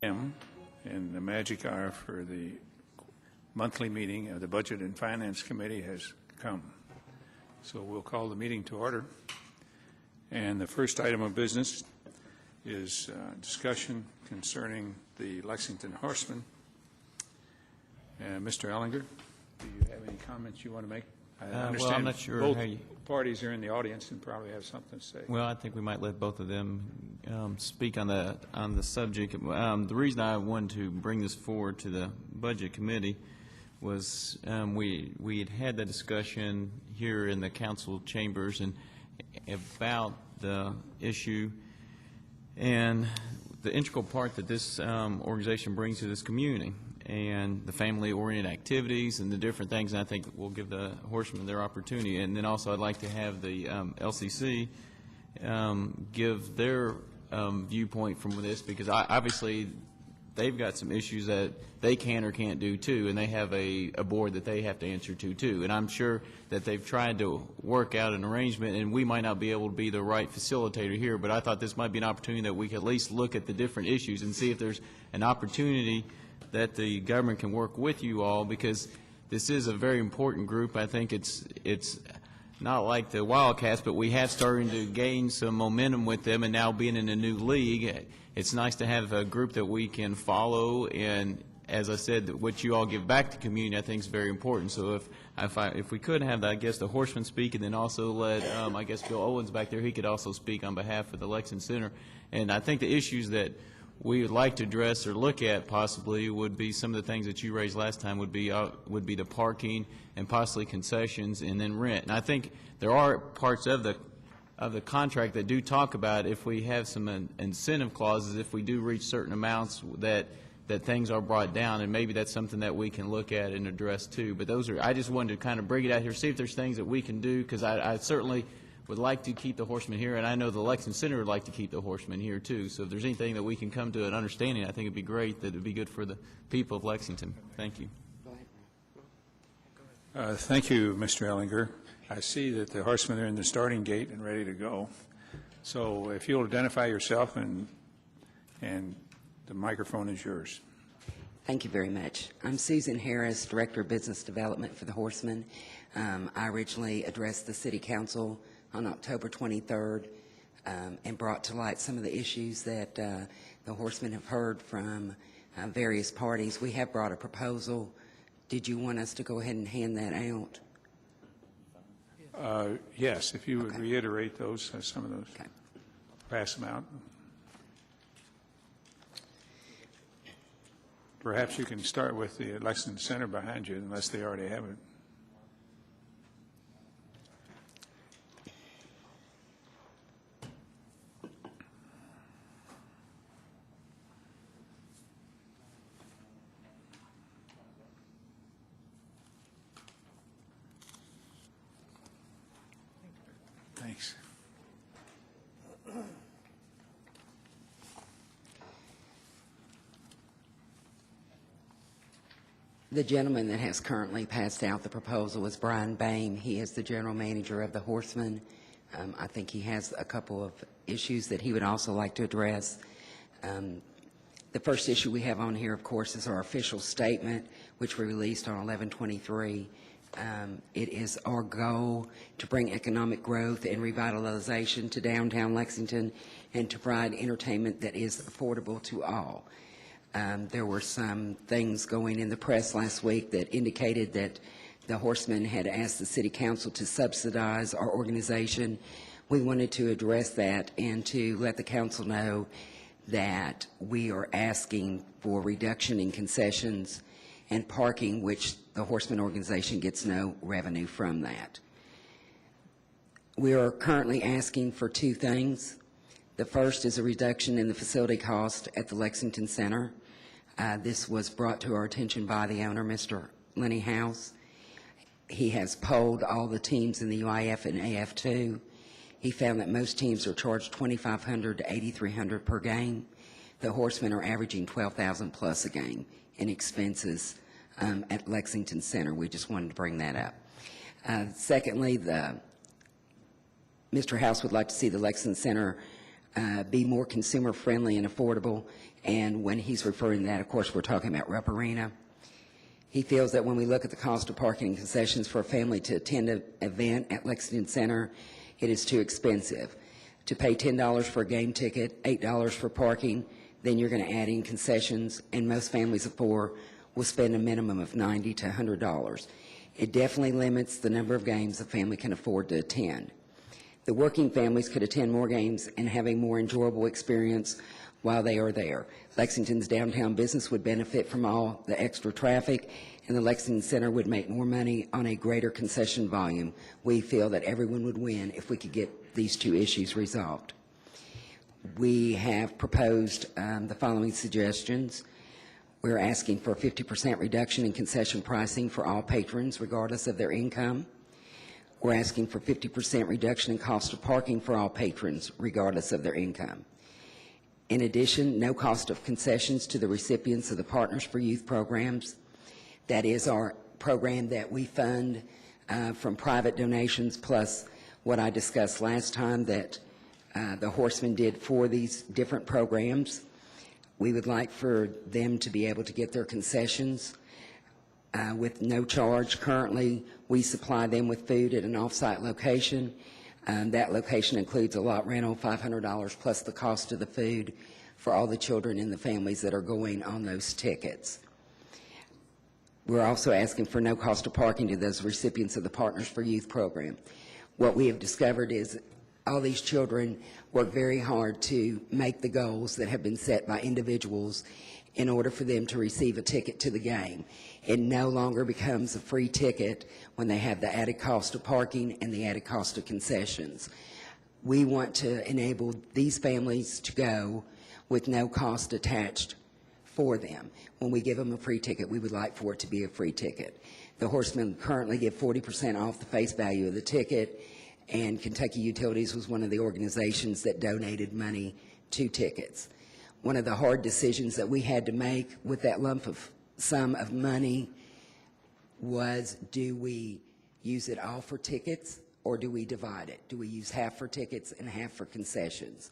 And the magic hour for the monthly meeting of the Budget and Finance Committee has come. So we'll call the meeting to order. And the first item of business is discussion concerning the Lexington Horsemen. Mr. Ellinger, do you have any comments you want to make? I understand well, I'm not sure both how you... parties are in the audience and probably have something to say. Well, I think we might let both of them speak on the subject. The reason I wanted to bring this forward to the Budget Committee was we had the discussion here in the council chambers and about the issue and the integral part that this organization brings to this community and the family-oriented activities and the different things. And I think we'll give the horsemen their opportunity. And then also I'd like to have the LCC give their viewpoint from this, because obviously they've got some issues that they can or can't do too, and they have a board that they have to answer to too. And I'm sure that they've tried to work out an arrangement, and we might not be able to be the right facilitator here, but I thought this might be an opportunity that we could at least look at the different issues and see if there's an opportunity that the government can work with you all, because this is a very important group. I think it's not like the Wildcats, but we have started to gain some momentum with them, and now being in a new league, it's nice to have a group that we can follow. And as I said, what you all give back to the community, I think is very important. So if we could have, I guess, the horsemen speak, and then also let, I guess, Bill Owens back there, he could also speak on behalf of the Lexington Center. And I think the issues that we would like to address or look at possibly would be some of the things that you raised last time would be the parking and possibly concessions and then rent. And I think there are parts of the contract that do talk about if we have some incentive clauses, if we do reach certain amounts that things are brought down, and maybe that's something that we can look at and address too. But those are, I just wanted to kind of bring it out here, see if there's things that we can do, because I certainly would like to keep the horsemen here, and I know the Lexington Center would like to keep the horsemen here too. So if there's anything that we can come to an understanding, I think it'd be great, that it'd be good for the people of Lexington. Thank you. Thank you, Mr. Ellinger. I see that the horsemen are in the starting gate and ready to go. So if you'll identify yourself, and the microphone is yours. Thank you very much. I'm Susan Harris, Director of Business Development for the Horsemen. I originally addressed the City Council on October 23rd and brought to light some of the issues that the Horsemen have heard from various parties. We have brought a proposal. Did you want us to go ahead and hand that out? Yes, if you would reiterate those, some of those. Okay. Pass them out. Perhaps you can start with the Lexington Center behind you, unless they already have it. Thanks. The gentleman that has currently passed out the proposal is Brian Bain. He is the general manager of the Horsemen. I think he has a couple of issues that he would also like to address. The first issue we have on here, of course, is our official statement, which we released on 11/23. It is our goal to bring economic growth and revitalization to downtown Lexington and to provide entertainment that is affordable to all. There were some things going in the press last week that indicated that the Horsemen had asked the City Council to subsidize our organization. We wanted to address that and to let the council know that we are asking for reduction in concessions and parking, which the Horsemen organization gets no revenue from that. We are currently asking for two things. The first is a reduction in the facility cost at the Lexington Center. This was brought to our attention by the owner, Mr. Lenny House. He has polled all the teams in the UIF and AF2. He found that most teams are charged $2,500 to $8,300 per game. The Horsemen are averaging $12,000 plus a game in expenses at Lexington Center. We just wanted to bring that up. Secondly, Mr. House would like to see the Lexington Center be more consumer-friendly and affordable. And when he's referring to that, of course, we're talking about Rupp Arena. He feels that when we look at the cost of parking and concessions for a family to attend an event at Lexington Center, it is too expensive. To pay $10 for a game ticket, $8 for parking, then you're going to add in concessions, and most families of four will spend a minimum of $90 to $100. It definitely limits the number of games a family can afford to attend. The working families could attend more games and have a more enjoyable experience while they are there. Lexington's downtown business would benefit from all the extra traffic, and the Lexington Center would make more money on a greater concession volume. We feel that everyone would win if we could get these two issues resolved. We have proposed the following suggestions. We're asking for a 50% reduction in concession pricing for all patrons, regardless of their income. We're asking for 50% reduction in cost of parking for all patrons, regardless of their income. In addition, no cost of concessions to the recipients of the Partners for Youth programs. That is our program that we fund from private donations, plus what I discussed last time that the Horsemen did for these different programs. We would like for them to be able to get their concessions with no charge. Currently, we supply them with food at an off-site location. That location includes a lot rental, $500 plus the cost of the food for all the children and the families that are going on those tickets. We're also asking for no cost of parking to those recipients of the Partners for Youth program. What we have discovered is all these children work very hard to make the goals that have been set by individuals in order for them to receive a ticket to the game. It no longer becomes a free ticket when they have the added cost of parking and the added cost of concessions. We want to enable these families to go with no cost attached for them. When we give them a free ticket, we would like for it to be a free ticket. The Horsemen currently give 40% off the face value of the ticket, and Kentucky Utilities was one of the organizations that donated money to tickets. One of the hard decisions that we had to make with that sum of money was, do we use it all for tickets or do we divide it? Do we use half for tickets and half for concessions?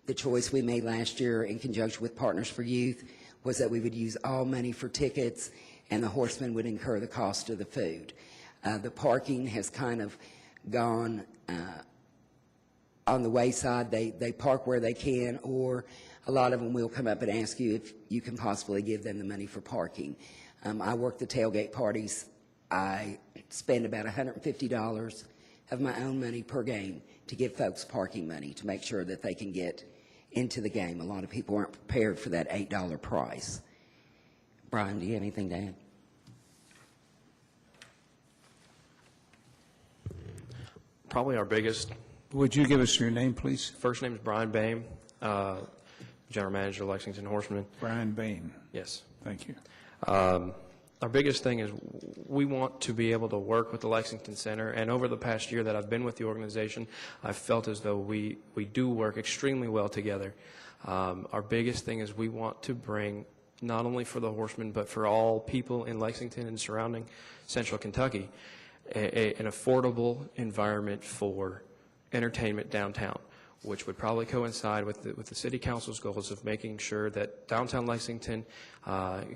The choice we made last year in conjunction with Partners for Youth was that we would use all money for tickets and the Horsemen would incur the cost of the food. The parking has kind of gone on the wayside. They park where they can, or a lot of them will come up and ask you if you can possibly give them the money for parking. I work the tailgate parties. I spend about $150 of my own money per game to give folks parking money to make sure that they can get into the game. A lot of people aren't prepared for that $8 price. Brian, do you have anything to add? Probably our biggest. Would you give us your name, please? First name is Brian Boehm, General Manager of Lexington Horsemen. Brian Bain. Yes. Thank you. Our biggest thing is we want to be able to work with the Lexington Center, and over the past year that I've been with the organization, I've felt as though we do work extremely well together. Our biggest thing is we want to bring, not only for the Horsemen, but for all people in Lexington and surrounding central Kentucky, an affordable environment for entertainment downtown, which would probably coincide with the City Council's goals of making sure that downtown Lexington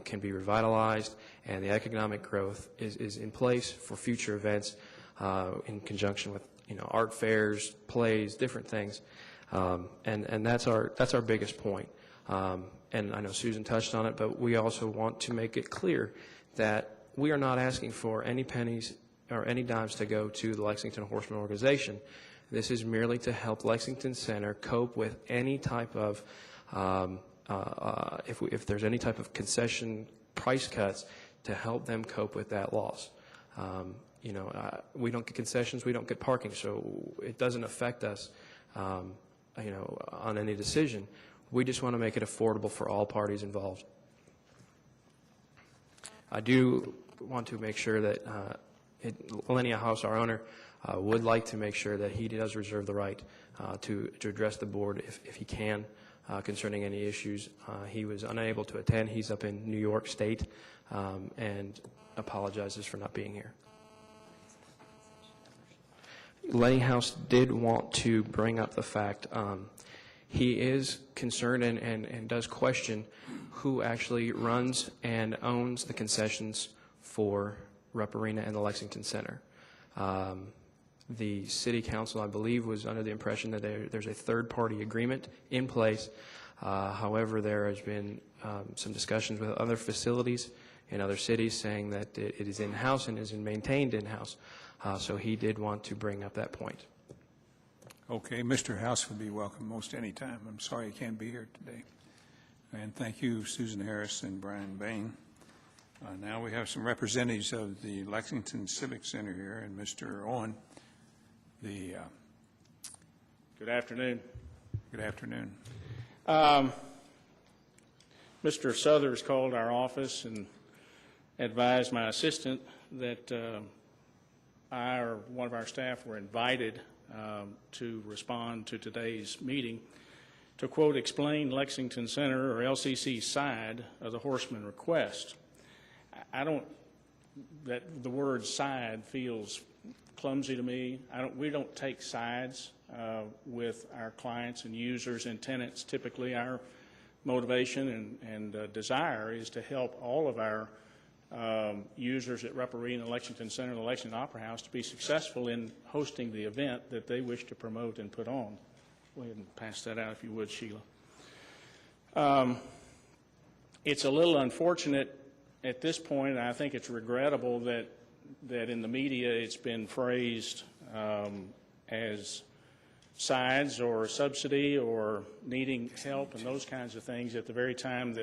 can be revitalized and the economic growth is in place for future events in conjunction with art fairs, plays, different things, and that's our biggest point. And I know Susan touched on it, but we also want to make it clear that we are not asking for any pennies or any dimes to go to the Lexington Horsemen organization. This is merely to help Lexington Center cope with any type of, if there's any type of concession price cuts, to help them cope with that loss. We don't get concessions, we don't get parking, so it doesn't affect us, on any decision. We just want to make it affordable for all parties involved. I do want to make sure that Lenia House, our owner, would like to make sure that he does reserve the right to address the board if he can concerning any issues. He was unable to attend. He's up in New York State and apologizes for not being here. Lenia House did want to bring up the fact he is concerned and does question who actually runs and owns the concessions for Rupp Arena and the Lexington Center. The city council, I believe, was under the impression that there's a third-party agreement in place. However, there has been some discussions with other facilities in other cities saying that it is in-house and is maintained in-house. So he did want to bring up that point. Okay, Mr. House would be welcome most any time. I'm sorry you can't be here today. And thank you, Susan Harris and Brian Bain. Now we have some representatives of the Lexington Civic Center here, and Mr. Owen. Good afternoon. Good afternoon. Mr. Southers called our office and advised my assistant that I or one of our staff were invited to respond to today's meeting to, quote, explain Lexington Center or LCC's side of the Horseman request. That the word side feels clumsy to me. We don't take sides with our clients and users and tenants. Typically, our motivation and desire is to help all of our users at Rupp Arena, Lexington Center, and the Lexington Opera House to be successful in hosting the event that they wish to promote and put on. Go ahead and pass that out if you would, Sheila. It's a little unfortunate at this point, and I think it's regrettable that in the media it's been phrased as sides or subsidy or needing help and those kinds of things at the very time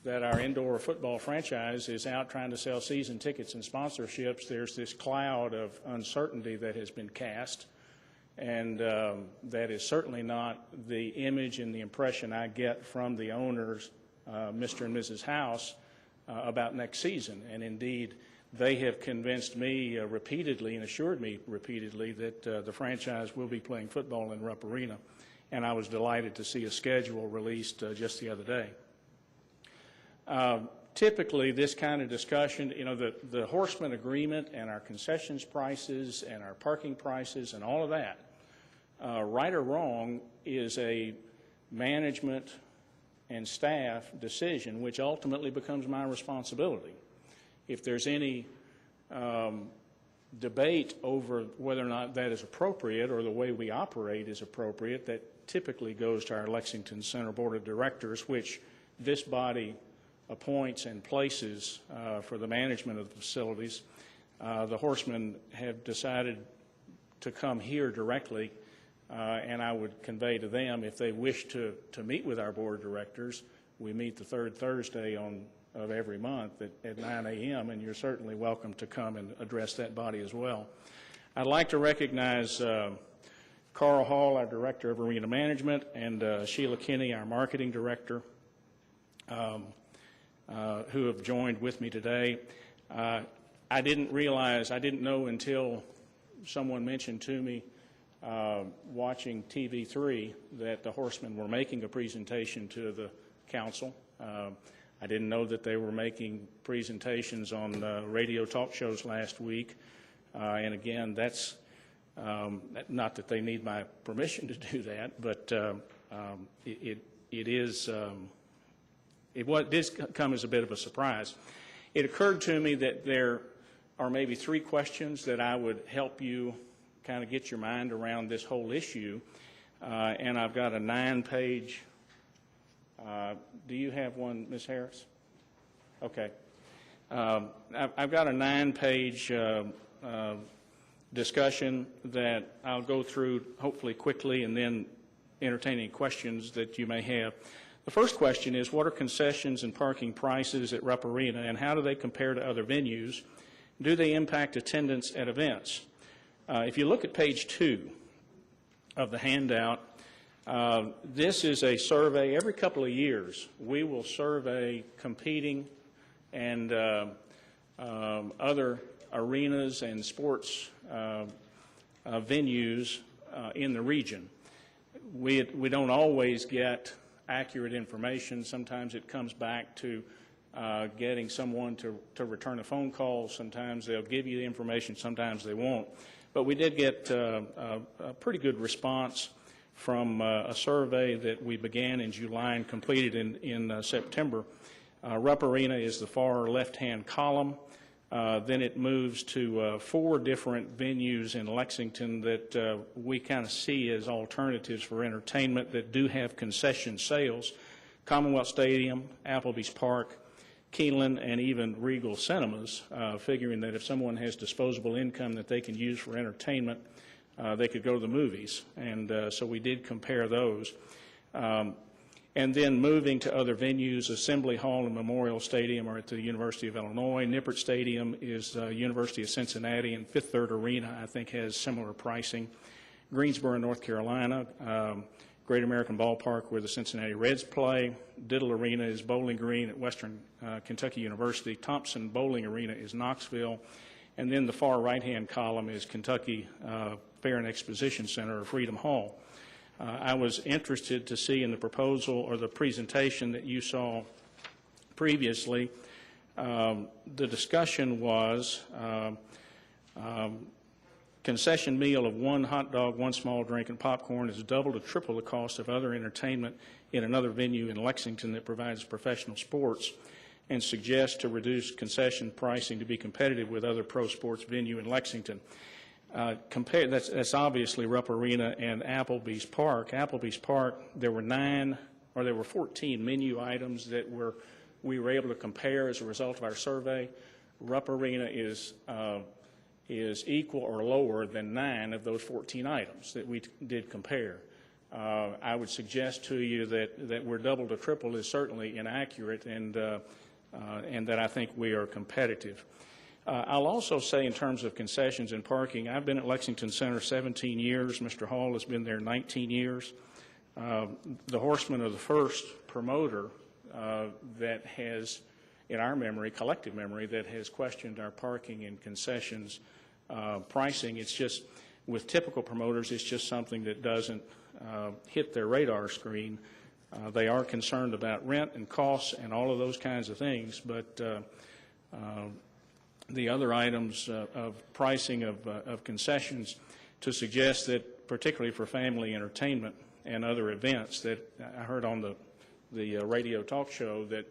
that our indoor football franchise is out trying to sell season tickets and sponsorships. There's this cloud of uncertainty that has been cast, and that is certainly not the image and the impression I get from the owners, Mr. and Mrs. House, about next season. And indeed, they have convinced me repeatedly and assured me repeatedly that the franchise will be playing football in Rupp Arena, and I was delighted to see a schedule released just the other day. Typically, this kind of discussion, you know, the Horseman agreement and our concessions prices and our parking prices and all of that, right or wrong, is a management and staff decision, which ultimately becomes my responsibility. If there's any debate over whether or not that is appropriate or the way we operate is appropriate, that typically goes to our Lexington Center Board of Directors, which this body appoints and places for the management of the facilities. The Horsemen have decided to come here directly, and I would convey to them if they wish to meet with our Board of Directors. We meet the third Thursday of every month at 9 a.m., and you're certainly welcome to come and address that body as well. I'd like to recognize Carl Hall, our Director of Arena Management, and Sheila Kinney, our Marketing Director, who have joined with me today. I didn't know until someone mentioned to me watching TV3 that the Horsemen were making a presentation to the council. I didn't know that they were making presentations on radio talk shows last week. And again, that's not that they need my permission to do that, but it did come as a bit of a surprise. It occurred to me that there are maybe 3 questions that I would help you kind of get your mind around this whole issue. And I've got a 9-page, do you have one, Ms. Harris? Okay. I've got a 9-page discussion that I'll go through hopefully quickly and then entertain any questions that you may have. The first question is, what are concessions and parking prices at Rupp Arena, and how do they compare to other venues? Do they impact attendance at events? If you look at page 2 of the handout, this is a survey. Every couple of years, we will survey competing and other arenas and sports venues in the region. We don't always get accurate information. Sometimes it comes back to getting someone to return a phone call. Sometimes they'll give you the information, sometimes they won't. But we did get a pretty good response from a survey that we began in July and completed in September. Rupp Arena is the far left-hand column. Then it moves to 4 different venues in Lexington that we kind of see as alternatives for entertainment that do have concession sales: Commonwealth Stadium, Applebee's Park, Keeneland, and even Regal Cinemas, figuring that if someone has disposable income that they can use for entertainment, they could go to the movies. And so we did compare those. And then moving to other venues, Assembly Hall and Memorial Stadium are at the University of Illinois. Nippert Stadium is University of Cincinnati, and Fifth Third Arena, I think, has similar pricing. Greensboro, North Carolina, Great American Ballpark, where the Cincinnati Reds play. Diddle Arena is Bowling Green at Western Kentucky University. Thompson Bowling Arena is Knoxville. And then the far right-hand column is Kentucky Fair and Exposition Center, or Freedom Hall. I was interested to see in the proposal or the presentation that you saw previously, the discussion was concession meal of 1 hot dog, 1 small drink, and popcorn is double to triple the cost of other entertainment in another venue in Lexington that provides professional sports, and suggests to reduce concession pricing to be competitive with other pro sports venue in Lexington. That's obviously Rupp Arena and Applebee's Park. Applebee's Park, there were 14 menu items that we were able to compare as a result of our survey. Rupp Arena is equal or lower than 9 of those 14 items that we did compare. I would suggest to you that we're double to triple is certainly inaccurate, and that I think we are competitive. I'll also say, in terms of concessions and parking, I've been at Lexington Center 17 years. Mr. Hall has been there 19 years. The Horsemen are the first promoter that has, in our memory, collective memory, that has questioned our parking and concessions pricing. It's just, with typical promoters, it's just something that doesn't hit their radar screen. They are concerned about rent and costs and all of those kinds of things, but the other items of pricing of concessions, to suggest that, particularly for family entertainment and other events, that I heard on the radio talk show that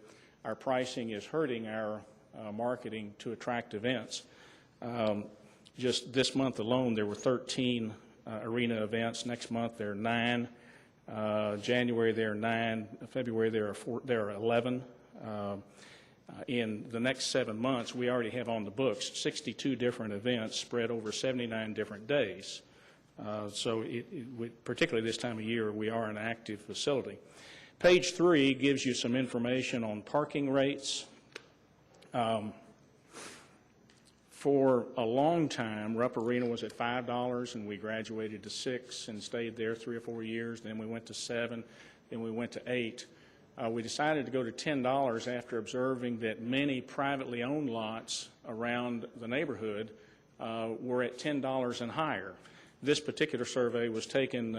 our pricing is hurting our marketing to attract events. Just this month alone, there were 13 arena events. Next month, there are 9. January, there are 9. February, there are 11. In the next 7 months, we already have on the books 62 different events spread over 79 different days. So particularly this time of year, we are an active facility. Page 3 gives you some information on parking rates. For a long time, Rupp Arena was at $5, and we graduated to $6 and stayed there 3 or 4 years. Then we went to $7, then we went to $8. We decided to go to $10 after observing that many privately owned lots around the neighborhood were at $10 and higher. This particular survey was taken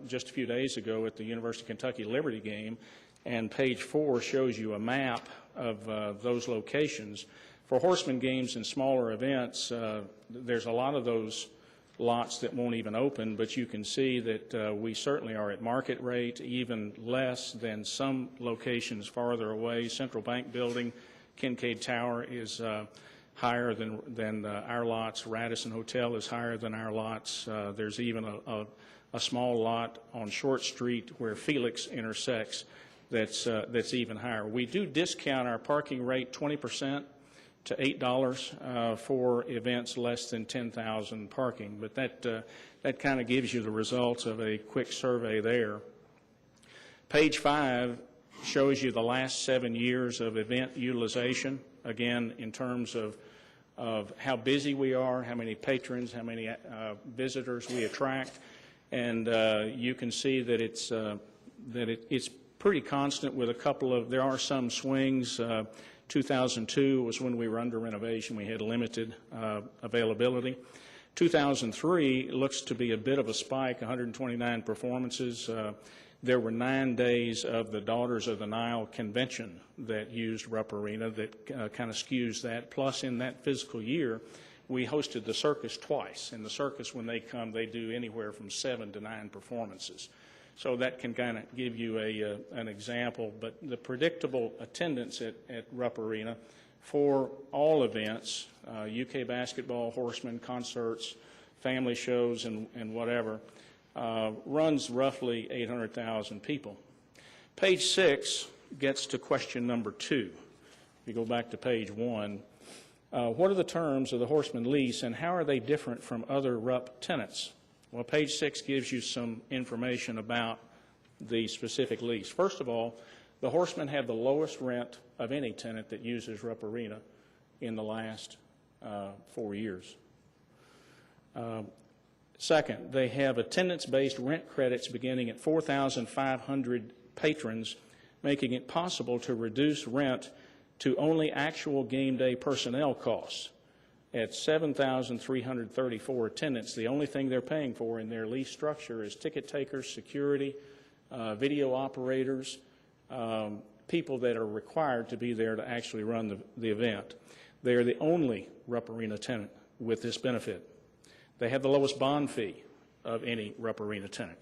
just a few days ago at the University of Kentucky Liberty game, and page 4 shows you a map of those locations. For Horseman games and smaller events, there's a lot of those lots that won't even open, but you can see that we certainly are at market rate, even less than some locations farther away. Central Bank Building, Kincaid Tower is higher than our lots. Radisson Hotel is higher than our lots. There's even a small lot on Short Street where Felix intersects that's even higher. We do discount our parking rate 20% to $8 for events less than 10,000 parking, but that kind of gives you the results of a quick survey there. Page 5 shows you the last 7 years of event utilization, again, in terms of how busy we are, how many patrons, how many visitors we attract, and you can see that it's pretty constant with a couple of, there are some swings. 2002 was when we were under renovation. We had limited availability. 2003 looks to be a bit of a spike, 129 performances. There were 9 days of the Daughters of the Nile convention that used Rupp Arena that kind of skews that. Plus, in that fiscal year, we hosted the circus twice. And the circus, when they come, they do anywhere from 7 to 9 performances. So that can kind of give you an example. But the predictable attendance at Rupp Arena for all events, UK basketball, horsemen, concerts, family shows, and whatever, runs roughly 800,000 people. Page 6 gets to question number 2. If you go back to page 1, what are the terms of the Horseman lease, and how are they different from other Rupp tenants? Well, page 6 gives you some information about the specific lease. First of all, the Horsemen have the lowest rent of any tenant that uses Rupp Arena in the last 4 years. Second, they have attendance-based rent credits beginning at 4,500 patrons, making it possible to reduce rent to only actual game day personnel costs. At 7,334 attendants, the only thing they're paying for in their lease structure is ticket takers, security, video operators, people that are required to be there to actually run the event. They are the only Rupp Arena tenant with this benefit. They have the lowest bond fee of any Rupp Arena tenant.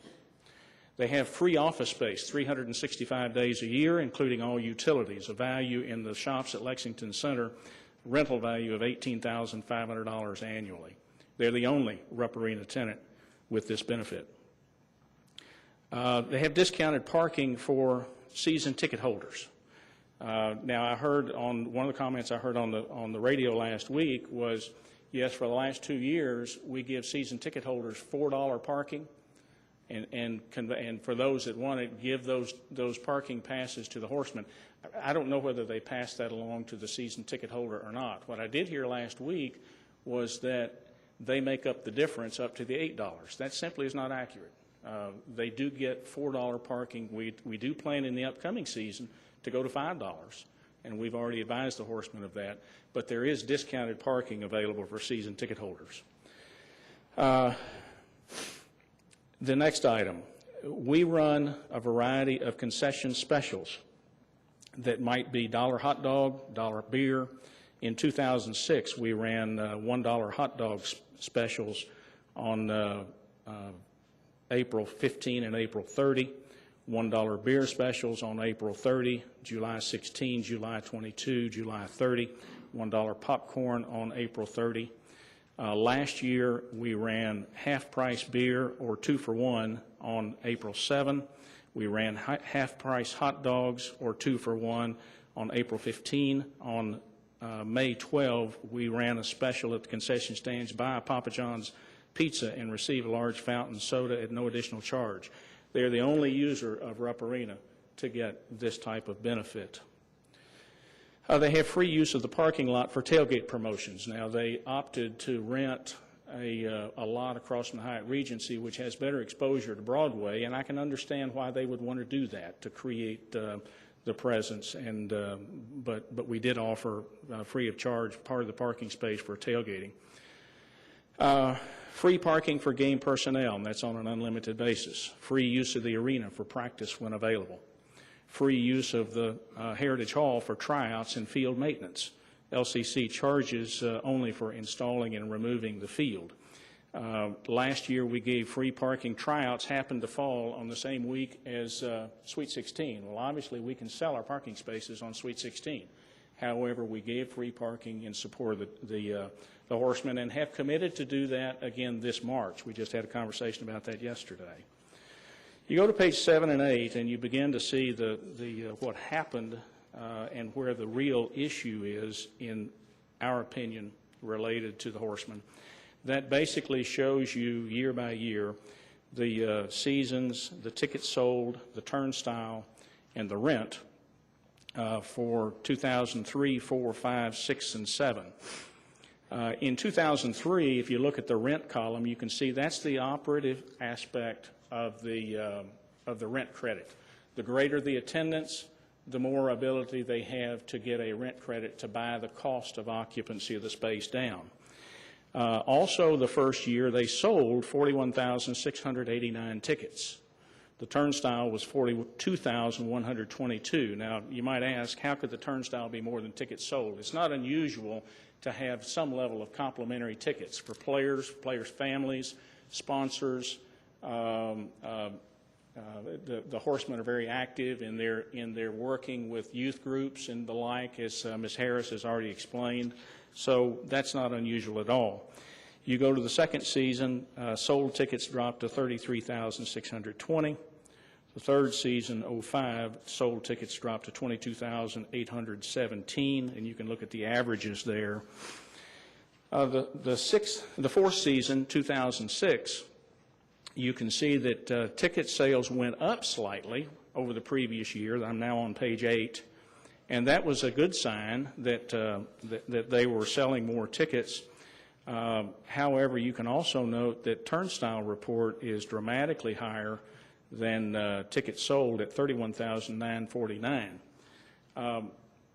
They have free office space 365 days a year, including all utilities, a value in the shops at Lexington Center, rental value of $18,500 annually. They're the only Rupp Arena tenant with this benefit. They have discounted parking for season ticket holders. Now, I heard on one of the comments I heard on the radio last week was, yes, for the last 2 years, we give season ticket holders $4 parking, and for those that want it, give those parking passes to the Horsemen. I don't know whether they passed that along to the season ticket holder or not. What I did hear last week was that they make up the difference up to the $8. That simply is not accurate. They do get $4 parking. We do plan in the upcoming season to go to $5, and we've already advised the Horsemen of that, but there is discounted parking available for season ticket holders. The next item, we run a variety of concession specials that might be $1 hot dog, $1 beer. In 2006, we ran $1 hot dog specials on April 15 and April 30, $1 beer specials on April 30, July 16, July 22, July 30, $1 popcorn on April 30. Last year, we ran half-price beer or 2 for 1 on April 7. We ran half-price hot dogs or 2 for 1 on April 15. On May 12, we ran a special at the concession stands, buy a Papa John's pizza and receive a large fountain soda at no additional charge. They're the only user of Rupp Arena to get this type of benefit. They have free use of the parking lot for tailgate promotions. Now, they opted to rent a lot across from the Hyatt Regency, which has better exposure to Broadway, and I can understand why they would want to do that, to create the presence. And but we did offer free of charge part of the parking space for tailgating. Free parking for game personnel, and that's on an unlimited basis. Free use of the arena for practice when available. Free use of the Heritage Hall for tryouts and field maintenance. LCC charges only for installing and removing the field. Last year we gave free parking. Tryouts happened to fall on the same week as Suite 16. Well, obviously we can sell our parking spaces on Suite 16. However, we gave free parking in support of the Horsemen and have committed to do that again this March. We just had a conversation about that yesterday. You go to page 7 and 8, and you begin to see what happened and where the real issue is, in our opinion, related to the Horsemen. That basically shows you year by year the seasons, the tickets sold, the turnstile, and the rent for 2003, 4, 5, 6, and 7. In 2003, if you look at the rent column, you can see that's the operative aspect of the rent credit. The greater the attendance, the more ability they have to get a rent credit to buy the cost of occupancy of the space down. Also, the first year, they sold 41,689 tickets. The turnstile was 42,122. Now, you might ask, how could the turnstile be more than tickets sold? It's not unusual to have some level of complimentary tickets for players, families, sponsors. The Horsemen are very active in their working with youth groups and the like, as Ms. Harris has already explained. So that's not unusual at all. You go to the second season, sold tickets dropped to 33,620. The third season, 05, sold tickets dropped to 22,817, and you can look at the averages there. The fourth season, 2006, you can see that ticket sales went up slightly over the previous year. I'm now on page 8, and that was a good sign that that they were selling more tickets. However, you can also note that Turnstile report is dramatically higher than tickets sold at 31,949.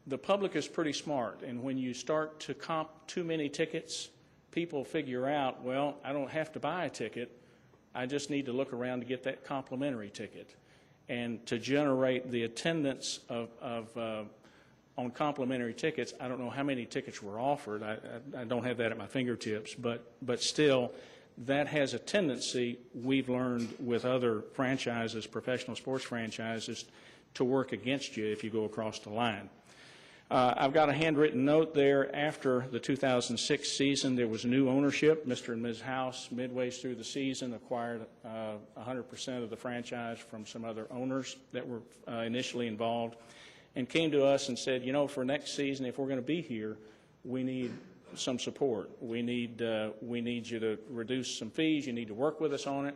The public is pretty smart, and when you start to comp too many tickets, people figure out, well, I don't have to buy a ticket. I just need to look around to get that complimentary ticket. And to generate the attendance on complimentary tickets, I don't know how many tickets were offered. I don't have that at my fingertips, but still, that has a tendency, we've learned with other franchises, professional sports franchises, to work against you if you go across the line. I've got a handwritten note there. After the 2006 season, there was new ownership. Mr. and Ms. House, midway through the season, acquired 100% of the franchise from some other owners that were initially involved, and came to us and said, you know, for next season, if we're going to be here, we need some support. We need you to reduce some fees. You need to work with us on it.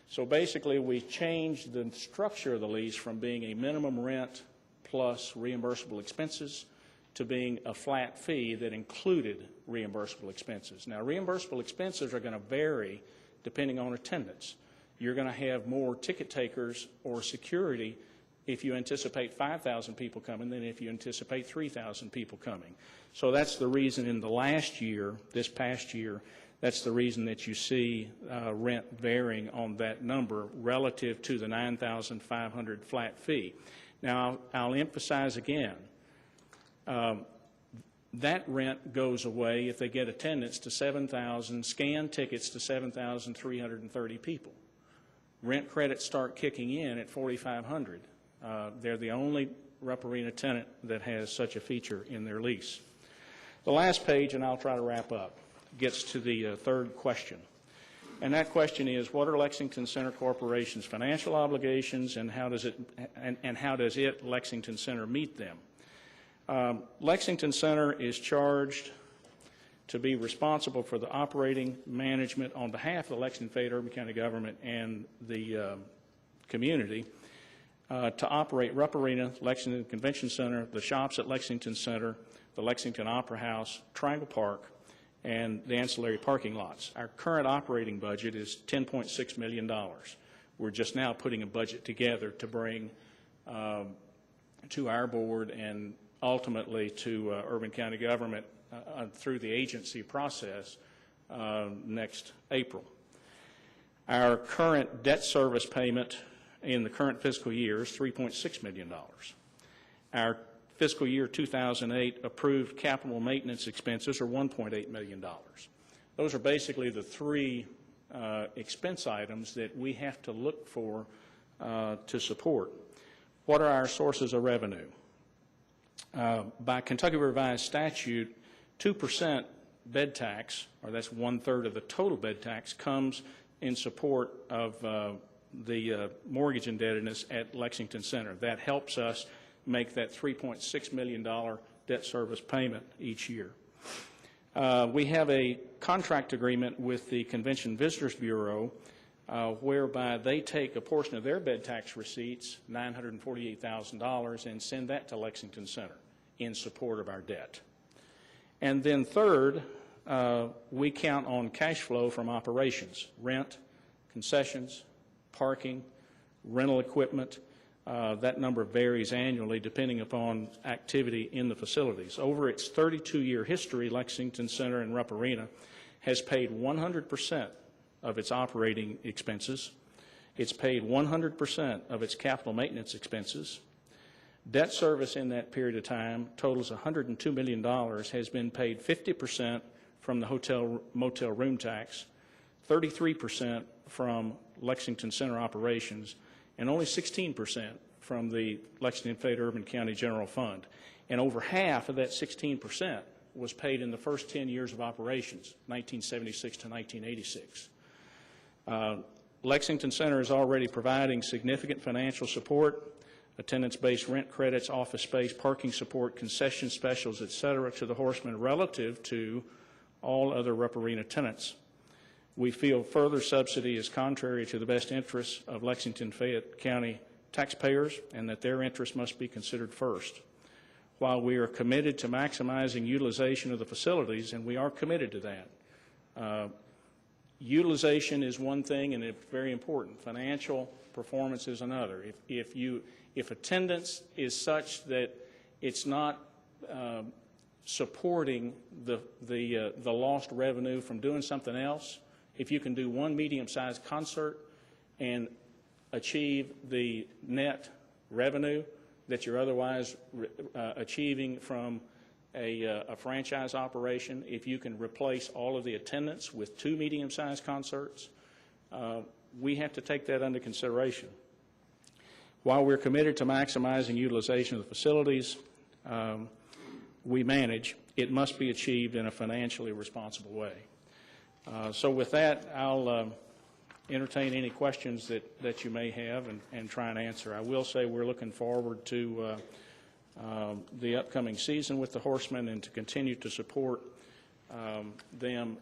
So basically, we changed the structure of the lease from being a minimum rent plus reimbursable expenses to being a flat fee that included reimbursable expenses. Now, reimbursable expenses are going to vary depending on attendance. You're going to have more ticket takers or security if you anticipate 5,000 people coming than if you anticipate 3,000 people coming. So that's the reason in the last year, this past year, that's the reason that you see rent varying on that number relative to the $9,500 flat fee. Now, I'll emphasize again, that rent goes away if they get attendance to 7,000, scanned tickets to 7,330 people. Rent credits start kicking in at 4,500. They're the only Rupp Arena tenant that has such a feature in their lease. The last page, and I'll try to wrap up, gets to the third question. And that question is, what are Lexington Center Corporation's financial obligations, and how does it, Lexington Center, meet them? Lexington Center is charged to be responsible for the operating management on behalf of the Lexington Fayette-Urban County government and the community to operate Rupp Arena, Lexington Convention Center, the shops at Lexington Center, the Lexington Opera House, Triangle Park, and the ancillary parking lots. Our current operating budget is $10.6 million. We're just now putting a budget together to bring to our board and ultimately to Urban County government through the agency process next April. Our current debt service payment in the current fiscal year is $3.6 million. Our fiscal year 2008 approved capital maintenance expenses are $1.8 million. Those are basically the three expense items that we have to look for to support. What are our sources of revenue? By Kentucky Revised Statute, 2% bed tax, or that's 1/3 of the total bed tax, comes in support of the mortgage indebtedness at Lexington Center. That helps us make that $3.6 million debt service payment each year. We have a contract agreement with the Convention Visitors Bureau whereby they take a portion of their bed tax receipts, $948,000, and send that to Lexington Center in support of our debt. And then third, we count on cash flow from operations, rent, concessions, parking, rental equipment. That number varies annually depending upon activity in the facilities. Over its 32-year history, Lexington Center and Rupp Arena has paid 100% of its operating expenses. It's paid 100% of its capital maintenance expenses. Debt service in that period of time totals $102 million, has been paid 50% from the hotel motel room tax, 33% from Lexington Center operations, and only 16% from the Lexington Fayette Urban County General Fund. And over half of that 16% was paid in the first 10 years of operations, 1976 to 1986. Lexington Center is already providing significant financial support, attendance-based rent credits, office space, parking support, concession specials, et cetera, to the Horsemen relative to all other Rupp Arena tenants. We feel further subsidy is contrary to the best interests of Lexington Fayette County taxpayers and that their interests must be considered first. While we are committed to maximizing utilization of the facilities, and we are committed to that, utilization is one thing and it's very important. Financial performance is another. If attendance is such that it's not supporting the lost revenue from doing something else, if you can do one medium-sized concert and achieve the net revenue that you're otherwise achieving from a franchise operation, if you can replace all of the attendance with 2 medium-sized concerts, we have to take that under consideration. While we're committed to maximizing utilization of the facilities we manage, it must be achieved in a financially responsible way. So with that, I'll entertain any questions that you may have and try and answer. I will say we're looking forward to the upcoming season with the Horsemen and to continue to support them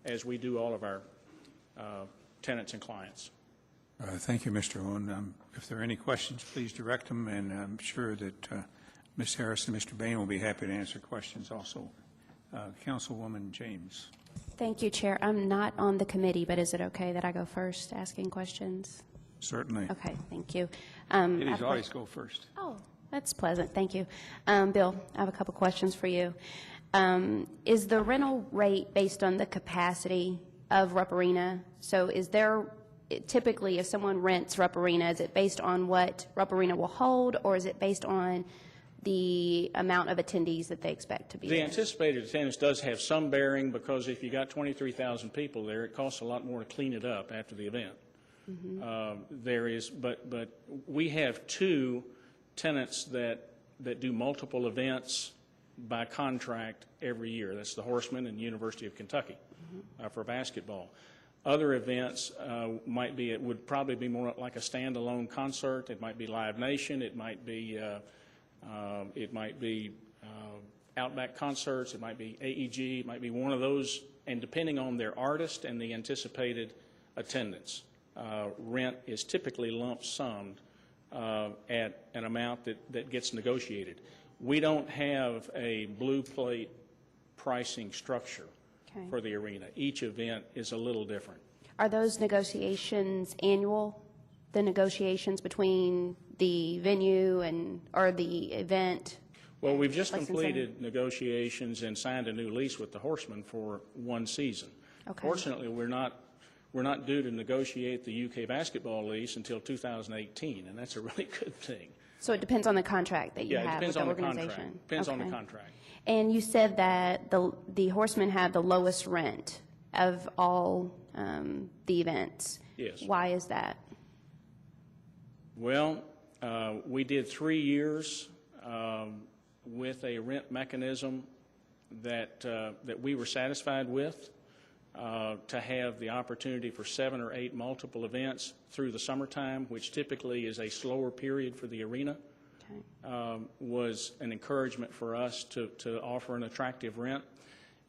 as we do all of our tenants and clients. Thank you, Mr. Owen. If there are any questions, please direct them, and I'm sure that Ms. Harris and Mr. Bain will be happy to answer questions also. Councilwoman James. Thank you, Chair. I'm not on the committee, but is it okay that I go first asking questions? Certainly. Okay, thank you. Ladies always go first. Oh, that's pleasant. Thank you. Bill, I have a couple questions for you. Is the rental rate based on the capacity of Rupp Arena? So is there, typically, if someone rents Rupp Arena, is it based on what Rupp Arena will hold, or is it based on the amount of attendees that they expect to be The there? anticipated attendance does have some bearing because if you got 23,000 people there, it costs a lot more to clean it up after the event. There is, but we have 2 tenants that do multiple events by contract every year. That's the Horsemen and University of Kentucky for basketball. Other events it would probably be more like a standalone concert. It might be Live Nation. It might be Outback Concerts. It might be AEG. It might be one of those. And depending on their artist and the anticipated attendance, rent is typically lump summed at an amount that gets negotiated. We don't have a blue plate pricing structure for the arena. Each event is a little different. Are those negotiations annual, the negotiations between the venue or the event? Well, we've just Lexington completed negotiations and signed a new lease with the Horsemen for 1 season. Okay. Fortunately, we're not due to negotiate the UK basketball lease until 2018, and that's a really good thing. So it depends on the contract that you Yeah, it have depends with on the the organization? contract. Depends on the Okay. contract. And you said that the Horsemen have the lowest rent of all the events. Yes. Why is that? Well, we did 3 years with a rent mechanism that we were satisfied with, to have the opportunity for 7 or 8 multiple events through the summertime, which typically is a slower period for the arena. Okay. Was an encouragement for us to offer an attractive rent.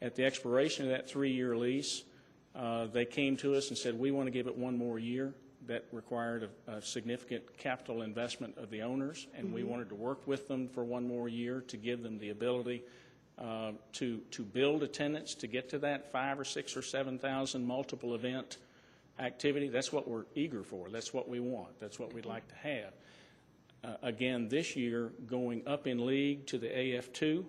At the expiration of that 3-year lease, they came to us and said, we want to give it 1 more year. That required a significant capital investment of the owners, and we wanted to work with them for 1 more year to give them the ability to build attendance, to get to that 5,000 or 6,000 or 7,000 multiple event activity. That's what we're eager for. That's what we want. That's what we'd like to have. Again, this year, going up in league to the AF2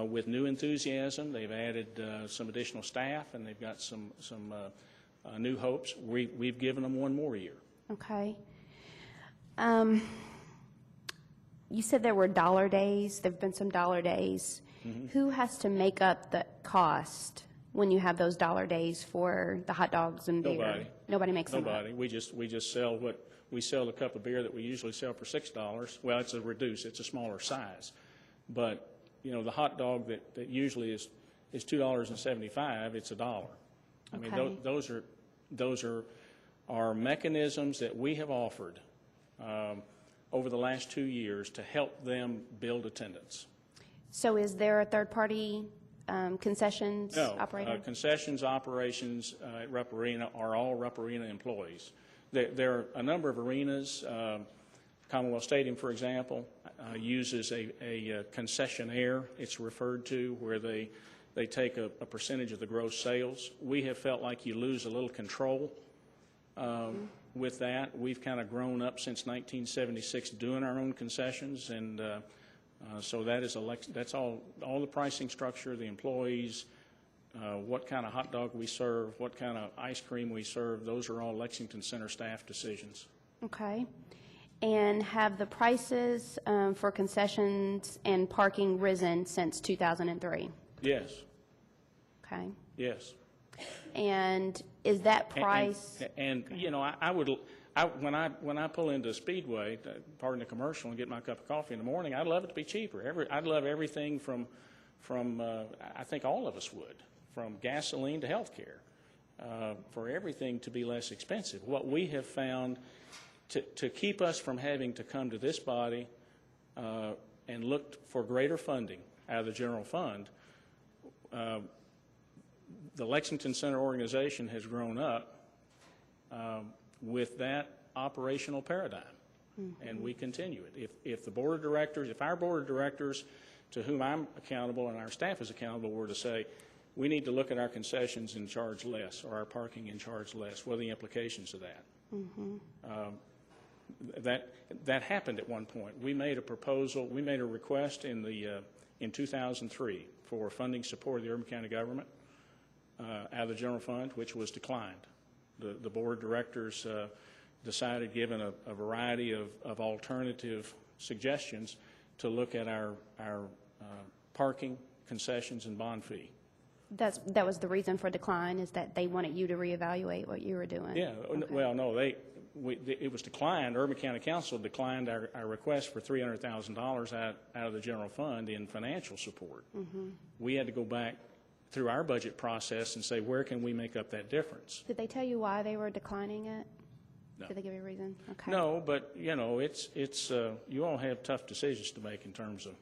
with new enthusiasm. They've added some additional staff, and they've got some new hopes. We've given them 1 more year. Okay. you said there were dollar days, there've been some dollar days. Who has to make up the cost when you have those dollar days for the hot dogs and beer? Nobody. Nobody makes them up? Nobody. We just sell we sell the cup of beer that we usually sell for $6. Well, it's it's a smaller size. But, you know, the hot dog that usually is $2.75, it's $1. I mean, Okay. those are mechanisms that we have offered over the last 2 years to help them build attendance. So is there a third-party concessions No, operator? concessions operations at Rupp Arena are all Rupp Arena employees. There are a number of arenas. Commonwealth Stadium, for example, uses a concessionaire, it's referred to, where they take a percentage of the gross sales. We have felt like you lose a little control with that. We've kind of grown up since 1976 doing our own concessions, and so that's all the pricing structure, the employees, what kind of hot dog we serve, what kind of ice cream we serve, those are all Lexington Center staff decisions. Okay. And have the prices for concessions and parking risen since 2003? Yes, Okay. yes. And is that And- price? And, you know, when I pull into Speedway, pardon the commercial, and get my cup of coffee in the morning, I'd love it to be cheaper. I'd love everything from I think all of us would, from gasoline to health care, for everything to be less expensive. What we have found to keep us from having to come to this body and look for greater funding out of the general fund, the Lexington Center organization has grown up with that operational paradigm, and we continue it. If the board of directors, if our board of directors, to whom I'm accountable and our staff is accountable, were to say, we need to look at our concessions and charge less, or our parking and charge less, what are the implications of that? That happened at one point. We made a proposal, we made a request in 2003 for funding support of the Urban County government out of the general fund, which was declined. The board of directors decided, given a variety of alternative suggestions, to look at our parking, concessions, and bond fee. That was the reason for decline, is that they wanted you to reevaluate what you were doing? Yeah, well, no, it was declined. Urban County Council declined our request for $300,000 out of the general fund in financial support. We had to go back through our budget process and say, where can we make up that difference? Did they tell you why they were declining it? No. Did they give you a reason? Okay. No, but, you know, it's you all have tough decisions to make in terms of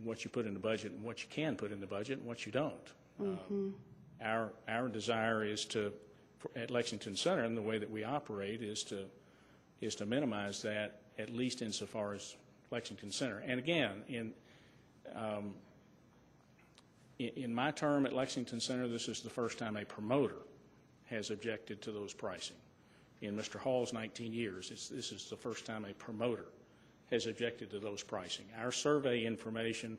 what you put in the budget and what you can put in the budget and what you don't. Our desire is at Lexington Center, and the way that we operate is to minimize that, at least insofar as Lexington Center. And again, in my term at Lexington Center, this is the first time a promoter has objected to those pricing. In Mr. Hall's 19 years, this is the first time a promoter has objected to those pricing. Our survey information,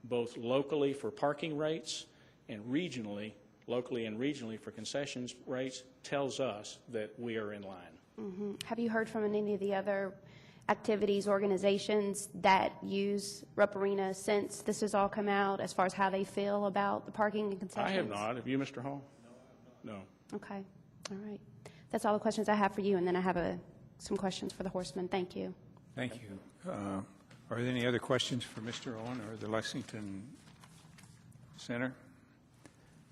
both locally for parking rates and locally and regionally for concessions rates, tells us that we are in line. Have you heard from any of the other activities, organizations that use Rupp Arena since this has all come out, as far as how they feel about the parking and concessions? I have not. Have you, Mr. Hall? No. Okay. All right. That's all the questions I have for you, and then I have some questions for the horsemen. Thank you. Thank you. Are there any other questions for Mr. Owen or the Lexington Center?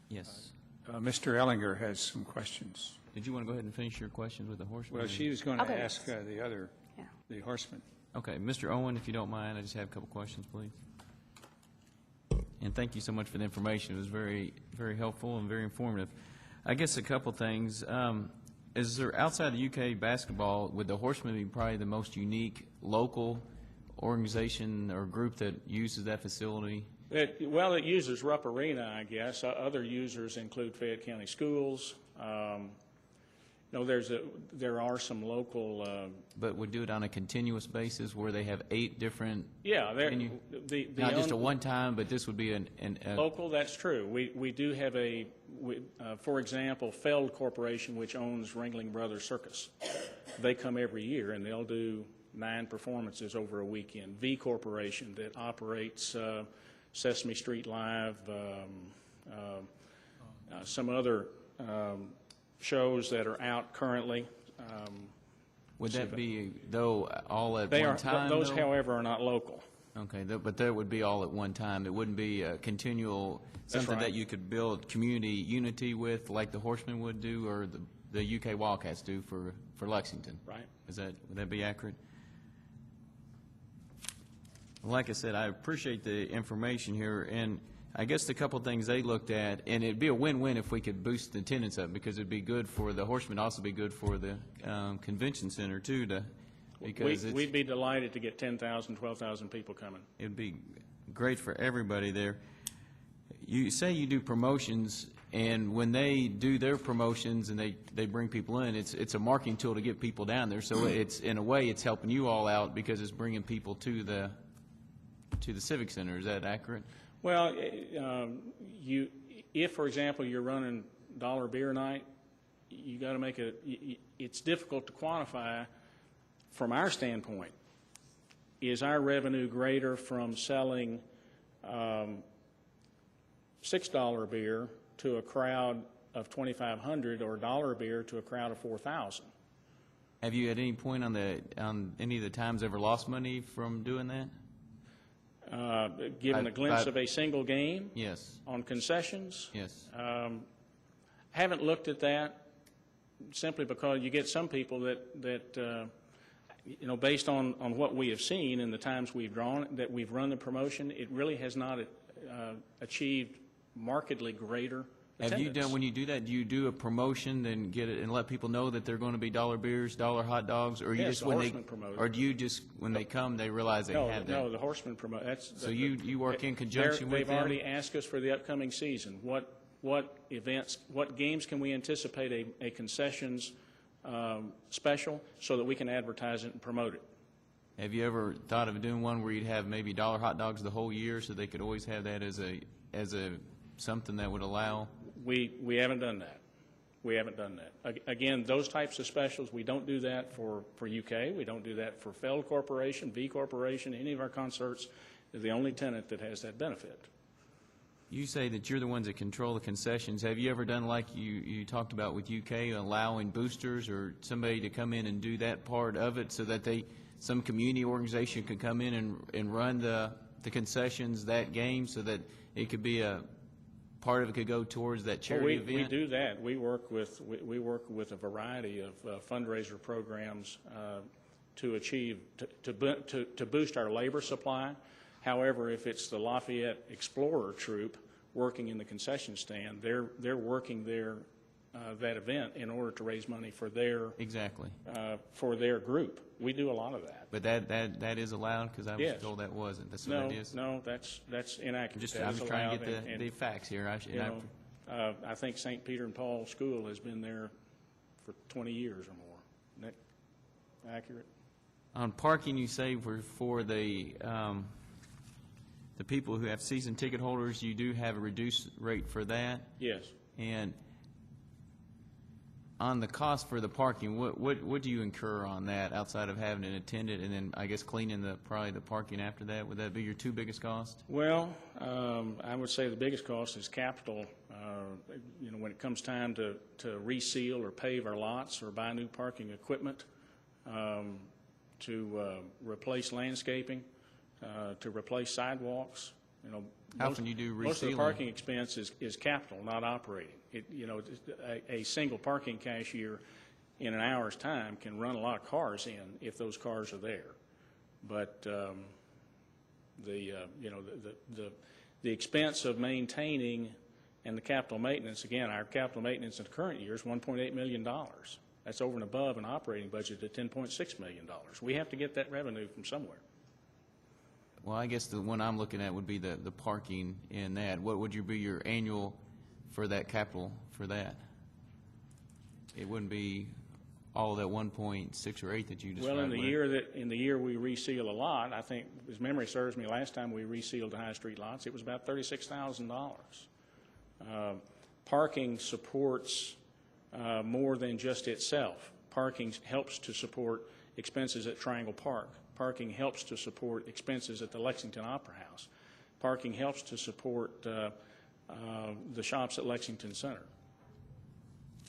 Yes. Mr. Ellinger has some questions. Did you want to go ahead and finish your questions with the horseman? Well, she was going to Okay. ask the horseman. Okay, Mr. Owen, if you don't mind, I just have a couple questions, please. And thank you so much for the information. It was very, very helpful and very informative. I guess a couple things. Is there, outside the UK basketball, would the Horsemen be probably the most unique local organization or group that uses that facility? It uses Rupp Arena, I guess. Other users include Fayette County Schools. There are some local. But would do it on a continuous basis where they have 8 different. Yeah, Not just a one time, but this would be local. That's true. We do have for example, Feld Corporation, which owns Ringling Brothers Circus. They come every year and they'll do 9 performances over a weekend. V Corporation that operates Sesame Street Live, some other shows that are out currently. Would that be, though, all at They one are, time? those, though? however, are not local. Okay, but that would be all at one time. It wouldn't be a continual, something right. that you could build community unity with, like the Horsemen would do, or the UK Wildcats do for Lexington. Right. Would that be accurate? Like I said, I appreciate the information here, and I guess the couple things they looked at, and it'd be a win-win if we could boost the attendance up, because it'd be good for the Horsemen, also be good for the convention center too, because We'd be delighted to get 10,000, 12,000 people coming. it'd be great for everybody there. You say you do promotions, and when they do their promotions and they bring people in, it's a marketing tool to get people down there. So it's, in a way, it's helping you all out because it's bringing people to the Civic Center. Is that accurate? Well, if, for example, you're running dollar beer night, you got to make it's difficult to quantify from our standpoint. Is our revenue greater from selling $6 beer to a crowd of 2,500 or dollar beer to a crowd of 4,000? Have you at any point on any of the times ever lost money from doing that? Given a glimpse of a single game? Yes. On concessions? Yes. Haven't looked at that, simply because you get some people that based on what we have seen in the times we've run the promotion, it really has not achieved markedly greater attendance. Have you done, when you do that, do you do a promotion and get it and let people know that they're going to be dollar beers, dollar hot dogs, or you Yes, just the when they, Horsemen promote it. or do you just when they come they realize they have that? No, the Horsemen promote. So you work in conjunction with They've them? already asked us for the upcoming season. What events, what games can we anticipate a concessions special so that we can advertise it and promote it? Have you ever thought of doing one where you'd have maybe dollar hot dogs the whole year, so they could always have that as a something that would allow? We haven't done that. We haven't done that. Again, those types of specials, we don't do that for UK. We don't do that for Feld Corporation, V Corporation. Any of our concerts is the only tenant that has that benefit. You say that you're the ones that control the concessions. Have you ever done like you talked about with UK, allowing boosters or somebody to come in and do that part of it so that some community organization could come in and run the concessions that game so that it could be a part of it could go towards that charity event? We do that. We work with a variety of fundraiser programs to achieve to boost our labor supply. However, if it's the Lafayette Explorer Troop working in the concession stand, they're working that event in order to raise money for their Exactly. For their group. We do a lot of that. But that is allowed, because I was Yes. told that wasn't. That's No, what it is. no, that's inaccurate. I'm just trying to That is get allowed, the facts here. I think St. Peter and Paul School has been there for 20 years or more. Isn't that accurate? On parking, you say for the people who have season ticket holders, you do have a reduced rate for that. Yes. And on the cost for the parking, what do you incur on that outside of having an attendant and then I guess cleaning probably the parking after that? Would that be your two biggest costs? Well, I would say the biggest cost is capital. When it comes time to reseal or pave our lots or buy new parking equipment, to replace landscaping, to replace sidewalks. How often you do Most of the resealing? parking expense is capital, not operating. A single parking cashier in an hour's time can run a lot of cars in if those cars are there. But the expense of maintaining and the capital maintenance, again, our capital maintenance in the current year is $1.8 million. That's over and above an operating budget of $10.6 million. We have to get that revenue from somewhere. Well, I guess the one I'm looking at would be the parking in that. What would be your annual for that capital for that? It wouldn't be all of that 1.6 or 8 that you described. Well, in would the year we reseal a lot, I think, as memory serves me, last time we resealed the High Street lots, it was about $36,000. Parking supports more than just itself. Parking helps to support expenses at Triangle Park. Parking helps to support expenses at the Lexington Opera House. Parking helps to support the shops at Lexington Center.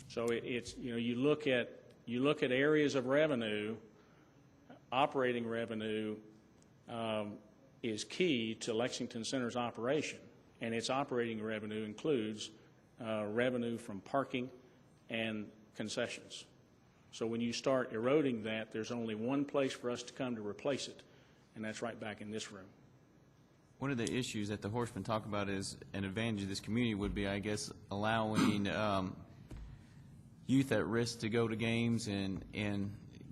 So it's, you know, you look at areas of revenue. Operating revenue is key to Lexington Center's operation, and its operating revenue includes revenue from parking and concessions. So when you start eroding that, there's only one place for us to come to replace it, and that's right back in this room. One of the issues that the Horsemen talk about is an advantage of this community would be, I guess, allowing youth at risk to go to games and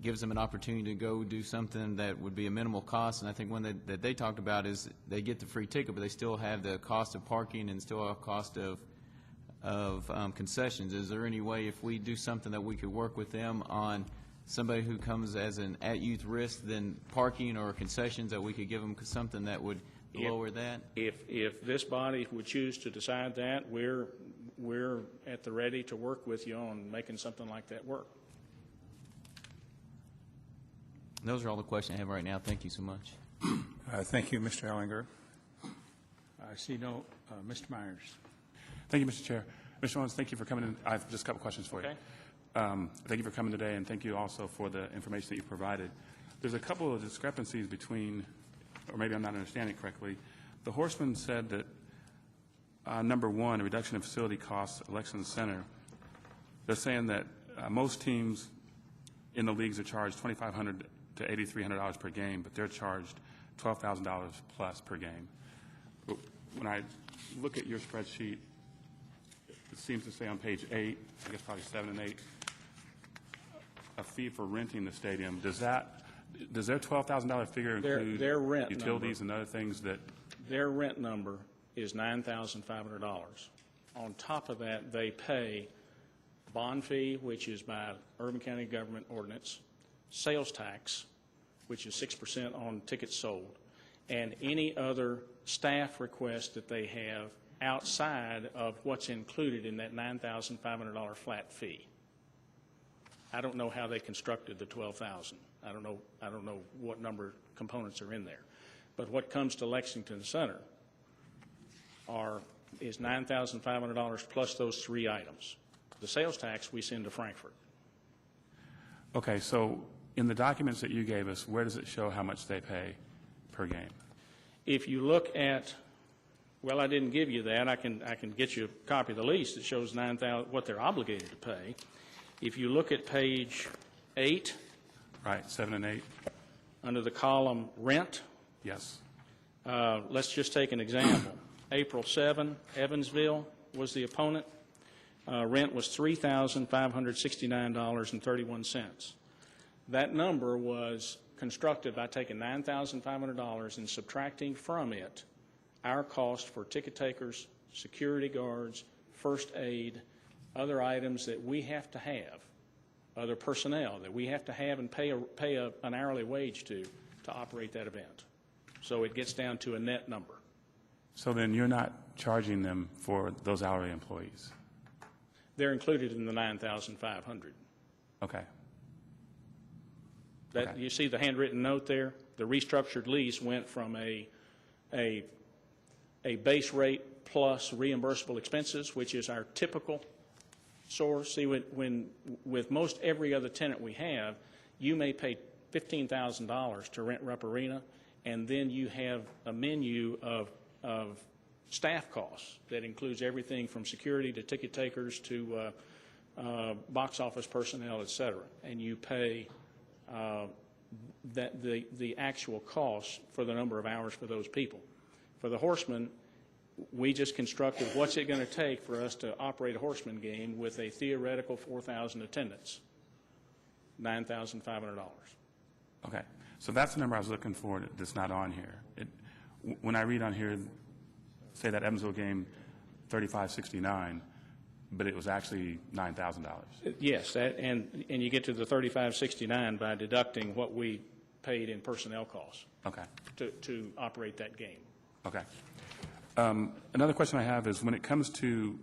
gives them an opportunity to go do something that would be a minimal cost. And I think one that they talked about is they get the free ticket, but they still have the cost of parking and still have cost of concessions. Is there any way, if we do something, that we could work with them on somebody who comes as an at-youth risk, then parking or concessions, that we could give them something that would lower that? If this body would choose to decide that, we're at the ready to work with you on making something like that work. Those are all the questions I have right now. Thank you so much. Thank you, Mr. Ellinger. I see no, Mr. Myers. Thank you, Mr. Chair. Mr. Owens, thank you for coming in. I have just a couple questions for you. Okay. Thank you for coming today, and thank you also for the information that you provided. There's a couple of discrepancies between, or maybe I'm not understanding it correctly. The Horsemen said that, number one, a reduction in facility costs at Lexington Center. They're saying that most teams in the leagues are charged $2,500 to $8,300 per game, but they're charged $12,000 plus per game. But when I look at your spreadsheet, it seems to say on page 8, I guess probably 7 and 8, a fee for renting the stadium. Does their $12,000 figure include their rent utilities number, and other things that? Their rent number is $9,500. On top of that, they pay bond fee, which is by Urban County government ordinance, sales tax, which is 6% on tickets sold, and any other staff request that they have outside of what's included in that $9,500 flat fee. I don't know how they constructed the $12,000. I don't know what number components are in there. But what comes to Lexington Center is $9,500 plus those three items. The sales tax we send to Frankfurt. Okay, so in the documents that you gave us, where does it show how much they pay per game? If you look at, well, I didn't give you that. I can get you a copy of the lease that shows $9,000 what they're obligated to pay. If you look at page 8, Right, 7 and 8. under the column rent, Yes. let's just take an example. April 7, Evansville was the opponent. Rent was $3,569.31. That number was constructed by taking $9,500 and subtracting from it our cost for ticket takers, security guards, first aid, other items that we have to have, other personnel that we have to have and pay an hourly wage to operate that event. So it gets down to a net number. So then you're not charging them for those hourly employees? They're included in the $9,500. Okay. That, Okay. you see the handwritten note there? The restructured lease went from a base rate plus reimbursable expenses, which is our typical source. See, with most every other tenant we have, you may pay $15,000 to rent Rupp Arena, and then you have a menu of staff costs that includes everything from security to ticket takers to box office personnel, et cetera. And you pay the actual cost for the number of hours for those people. For the Horsemen, we just constructed what's it going to take for us to operate a Horseman game with a theoretical 4,000 attendance, $9,500. Okay. So that's the number I was looking for that's not on here. When I read on here, say that Evansville game, $3,569, but it was actually $9,000. Yes, and you get to the $3,569 by deducting what we paid in personnel costs Okay. to operate that game. Okay. Another question I have is when it comes to,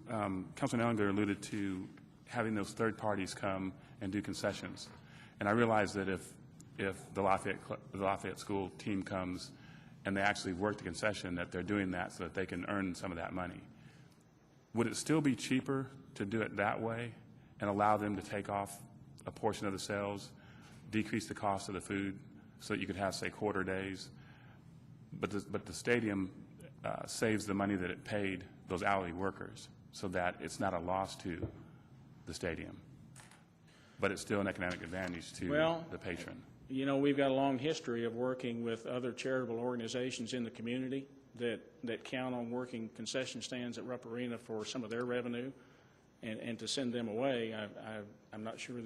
Councilman Ellinger alluded to having those third parties come and do concessions. And I realize that if if the Lafayette school team comes and they actually work the concession, that they're doing that so that they can earn some of that money. Would it still be cheaper to do it that way and allow them to take off a portion of the sales, decrease the cost of the food so that you could have, say, quarter days, but the stadium saves the money that it paid those hourly workers so that it's not a loss to the stadium, but it's still an economic advantage to the patron? You know, we've got a long history of working with other charitable organizations in the community that count on working concession stands at Rupp Arena for some of their revenue, and to send them away, I'm not sure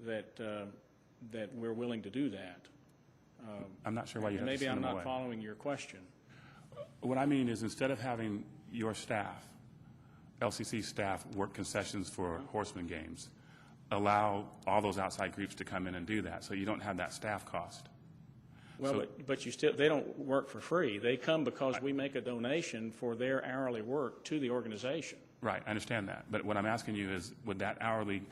that we're willing to do that. I'm not sure why you have to Maybe send I'm them not away. following your question. What I mean is, instead of having your staff, LCC staff, work concessions for Horseman games, allow all those outside groups to come in and do that, so you don't have that staff cost. Well, So- but you still, they don't work for free. They come because we make a donation for their hourly work to the organization. Right, I understand that. But what I'm asking you is, would that hourly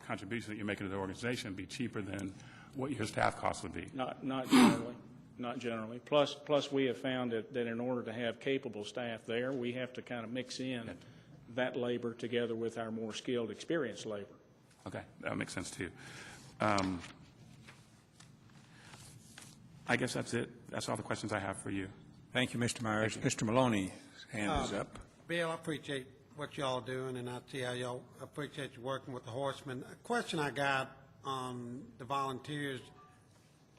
contribution that you're making to the organization be cheaper than what your staff costs would be? Not generally, not generally. Plus we have found that in order to have capable staff there, we have to kind of mix in that labor together with our more skilled, experienced labor. Okay, that makes sense too. I guess that's it. That's all the questions I have for you. Thank you, Mr. Myers. Mr. Maloney, his hand is up. Bill, I appreciate what y'all are doing, and I see how y'all appreciate you working with the Horsemen. A question I got on the volunteers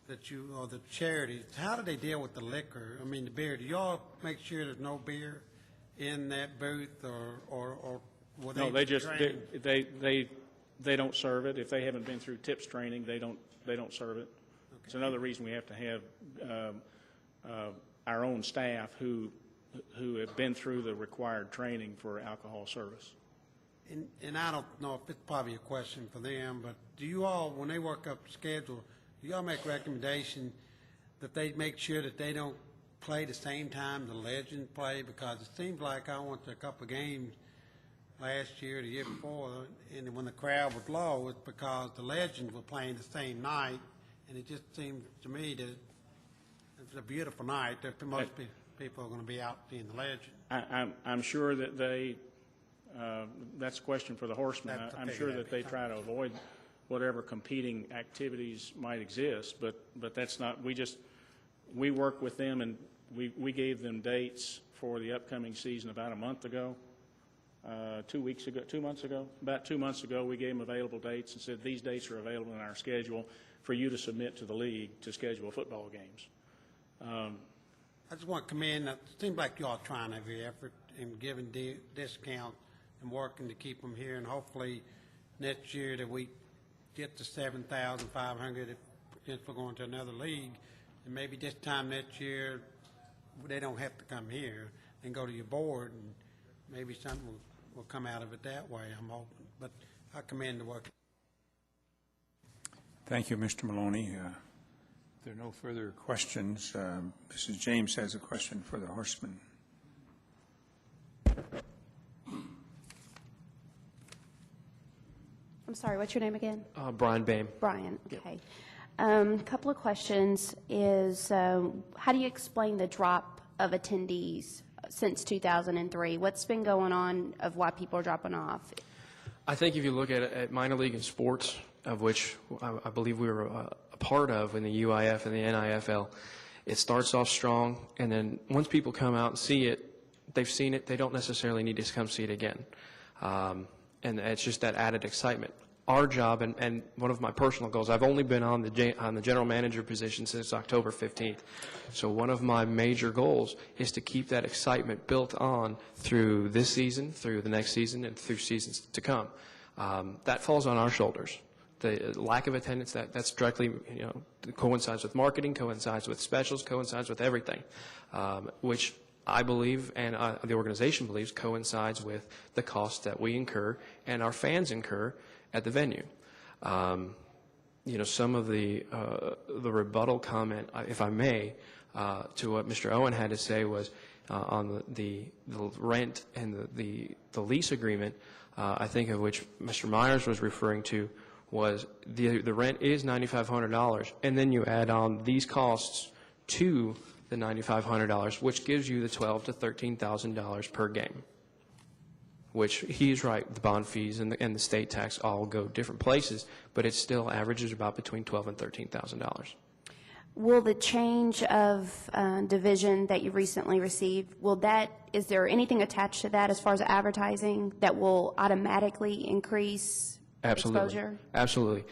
or the charities, how do they deal with the liquor? I mean, the beer. Do y'all make sure there's no beer in that booth, or will they? No, they just, train? they don't serve it. If they haven't been through TIPS training, they don't serve it. It's another reason we have to have our own staff who have been through the required training for alcohol service. And I don't know if it's probably a question for them, but do you all, when they work up the schedule, do y'all make recommendation that they make sure that they don't play the same time the Legends play? Because it seems like I went to a couple of games last year, the year before, and when the crowd was low, it's because the Legends were playing the same night, and it just seems to me that it's a beautiful night. That most people are going to be out seeing the Legends. I'm sure that that's a question for the Horsemen. That's I'm okay, sure yeah. that they try to avoid whatever competing activities might exist, but that's not, we work with them, and we gave them dates for the upcoming season about a month ago, 2 months ago, about 2 months ago, we gave them available dates and said, these dates are available in our schedule for you to submit to the league to schedule football games. I just want to commend, it seems like you all are trying every effort in giving discounts and working to keep them here, and hopefully next year that we get to 7,500 if we're going to another league, and maybe this time next year they don't have to come here and go to your board, and maybe something will come out of it that way, I'm hoping. But I commend the work. Thank you, Mr. Maloney. If there are no further questions, Mrs. James has a question for the Horsemen. I'm sorry, what's your name again? Brian Boehm. Brian, okay. Couple of questions is, how do you explain the drop of attendees since 2003? What's been going on of why people are dropping off? I think if you look at minor league and sports, of which I believe we were a part of in the UIF and the NIFL, it starts off strong, and then once people come out and see it, they've seen it, they don't necessarily need to come see it again. And it's just that added excitement. Our job, and one of my personal goals, I've only been on the general manager position since October 15th. So one of my major goals is to keep that excitement built on through this season, through the next season, and through seasons to come. That falls on our shoulders. The lack of attendance, that's directly, coincides with marketing, coincides with specials, coincides with everything, which I believe, and the organization believes, coincides with the cost that we incur and our fans incur at the venue. Some of the rebuttal comment, if I may, to what Mr. Owen had to say was on the rent and the lease agreement, I think of which Mr. Myers was referring to, was the rent is $9,500, and then you add on these costs to the $9,500, which gives you the $12,000 to $13,000 per game. Which he's right, the bond fees and the state tax all go different places, but it still averages about between $12,000 and $13,000. Will the change of division that you recently received, is there anything attached to that as far as advertising that will automatically increase exposure? Absolutely.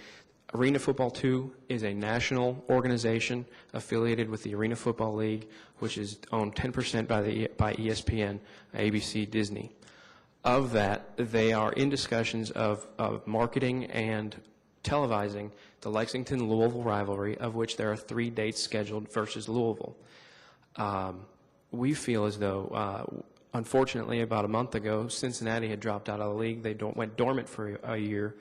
Arena Football 2 is a national organization affiliated with the Arena Football League, which is owned 10% by ESPN, ABC, Disney. Of that, they are in discussions of marketing and televising the Lexington-Louisville rivalry, of which there are 3 dates scheduled versus Louisville. We feel as though, unfortunately, about a month ago, Cincinnati had dropped out of the league. They went dormant for a year.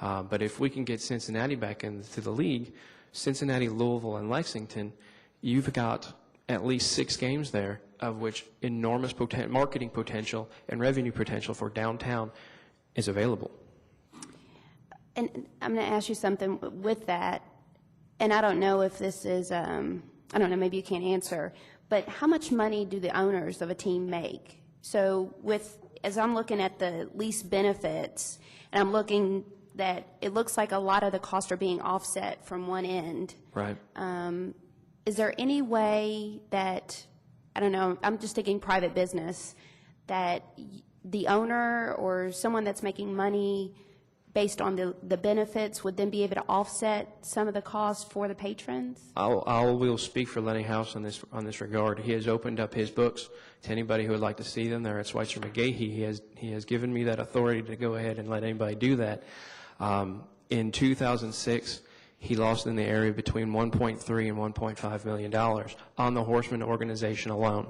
But if we can get Cincinnati back into the league, Cincinnati, Louisville, and Lexington, you've got at least 6 games there, of which enormous marketing potential and revenue potential for downtown is available. And I'm going to ask you something with that, and I don't know if this is, I don't know, maybe you can't answer, but how much money do the owners of a team make? So as I'm looking at the lease benefits, and I'm looking that it looks like a lot of the costs are being offset from one end. Right. Is there any way that, I don't know, I'm just thinking private business, that the owner or someone that's making money based on the benefits would then be able to offset some of the costs for the patrons? We'll speak for Lenny House on this regard. He has opened up his books to anybody who would like to see them. They're at Schweitzer McGahee. He has given me that authority to go ahead and let anybody do that. In 2006, he lost in the area between $1.3 and $1.5 million on the Horseman organization alone.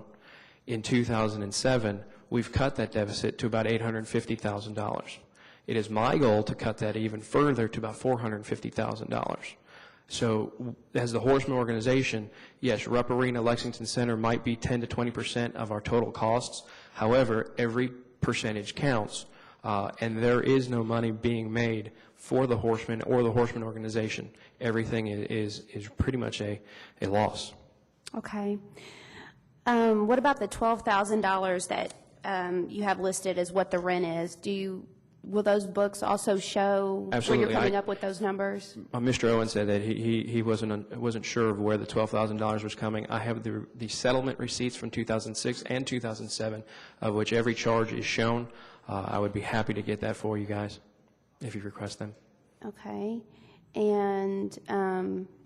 In 2007, we've cut that deficit to about $850,000. It is my goal to cut that even further to about $450,000. So as the Horseman organization, yes, Rupp Arena, Lexington Center might be 10 to 20% of our total costs. However, every percentage counts, and there is no money being made for the Horseman or the Horseman organization. Everything is pretty much a loss. Okay. What about the $12,000 that you have listed as what the rent is? Will those books also show Absolutely. where you're coming up with those numbers? Mr. Owen said that he wasn't sure of where the $12,000 was coming. I have the settlement receipts from 2006 and 2007, of which every charge is shown. I would be happy to get that for you guys if you request them. Okay. And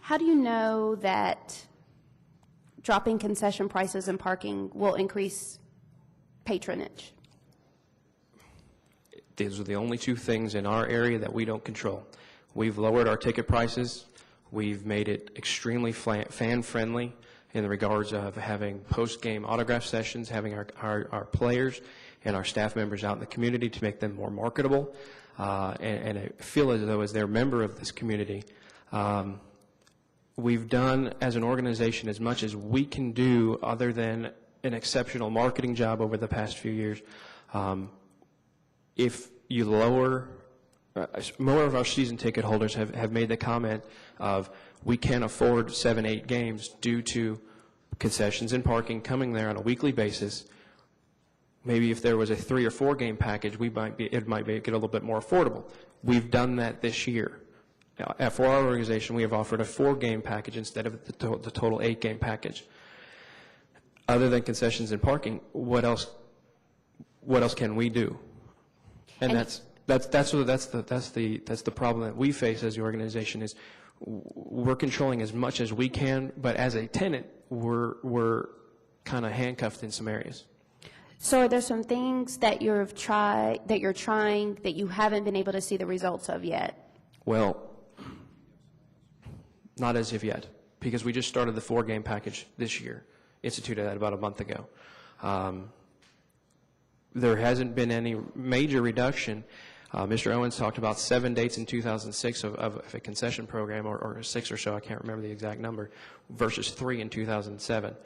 how do you know that dropping concession prices and parking will increase patronage? These are the only 2 things in our area that we don't control. We've lowered our ticket prices. We've made it extremely fan-friendly in the regards of having post-game autograph sessions, having our players and our staff members out in the community to make them more marketable. And I feel as though as they're a member of this community, we've done as an organization as much as we can do other than an exceptional marketing job over the past few years. If you lower, more of our season ticket holders have made the comment of we can't afford 7, 8 games due to concessions and parking coming there on a weekly basis. Maybe if there was a 3 or 4 game package, it might make it a little bit more affordable. We've done that this year. For our organization, we have offered a 4 game package instead of the total 8 game package. Other than concessions and parking, what else can we do? And that's the problem that we face as the organization is we're controlling as much as we can, but as a tenant, we're kind of handcuffed in some areas. So are there some things that you're trying that you haven't been able to see the results of yet? Well, not as of yet, because we just started the 4 game package this year, instituted that about a month ago. There hasn't been any major reduction. Mr. Owens talked about 7 dates in 2006 of a concession program, or 6 or so, I can't remember the exact number, versus 3 in 2007.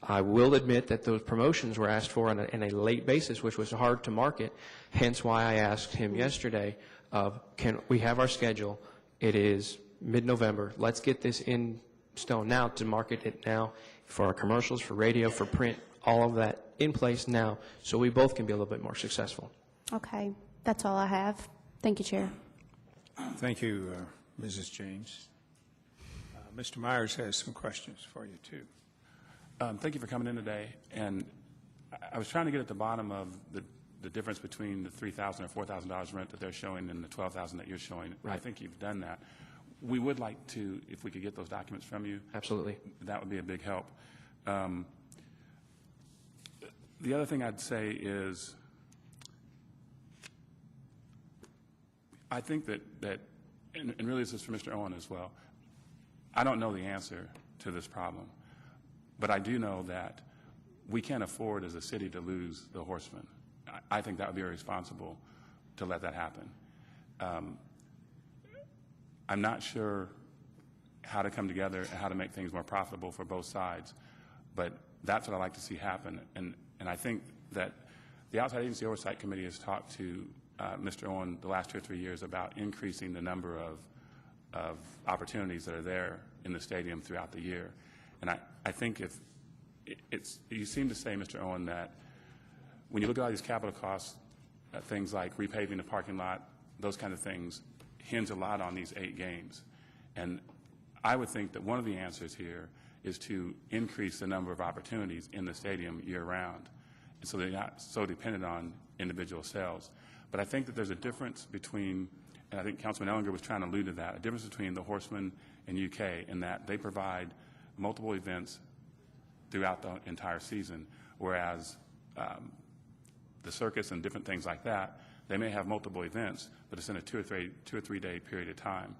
I will admit that those promotions were asked for on a late basis, which was hard to market, hence why I asked him yesterday of, can we have our schedule, It is mid-November. Let's get this in stone now, to market it now for our commercials, for radio, for print, all of that in place now, so we both can be a little bit more successful. Okay, that's all I have. Thank you, Chair. Thank you, Mrs. James. Mr. Myers has some questions for you, too. Thank you for coming in today. And I was trying to get at the bottom of the difference between the $3,000 or $4,000 rent that they're showing and the $12,000 that you're showing. Right. I think you've done that. We would like to, if we could get those documents from you. Absolutely. That would be a big help. The other thing I'd say is, I think that and really this is for Mr. Owen as well, I don't know the answer to this problem, but I do know that we can't afford as a city to lose the Horsemen. I think that would be irresponsible to let that happen. I'm not sure how to come together and how to make things more profitable for both sides, but that's what I'd like to see happen. And I think that the Outside Agency Oversight Committee has talked to Mr. Owen the last 2 or 3 years about increasing the number of opportunities that are there in the stadium throughout the year. And I think if you seem to say, Mr. Owen, that when you look at all these capital costs, things like repaving the parking lot, those kind of things, hinge a lot on these 8 games. And I would think that one of the answers here is to increase the number of opportunities in the stadium year-round, and so they're not so dependent on individual sales. But I think that there's a difference between, and I think Councilman Ellinger was trying to allude to that, a difference between the Horsemen and UK in that they provide multiple events throughout the entire season, whereas the circus and different things like that, they may have multiple events, but it's in a 2 or 3 day period of time.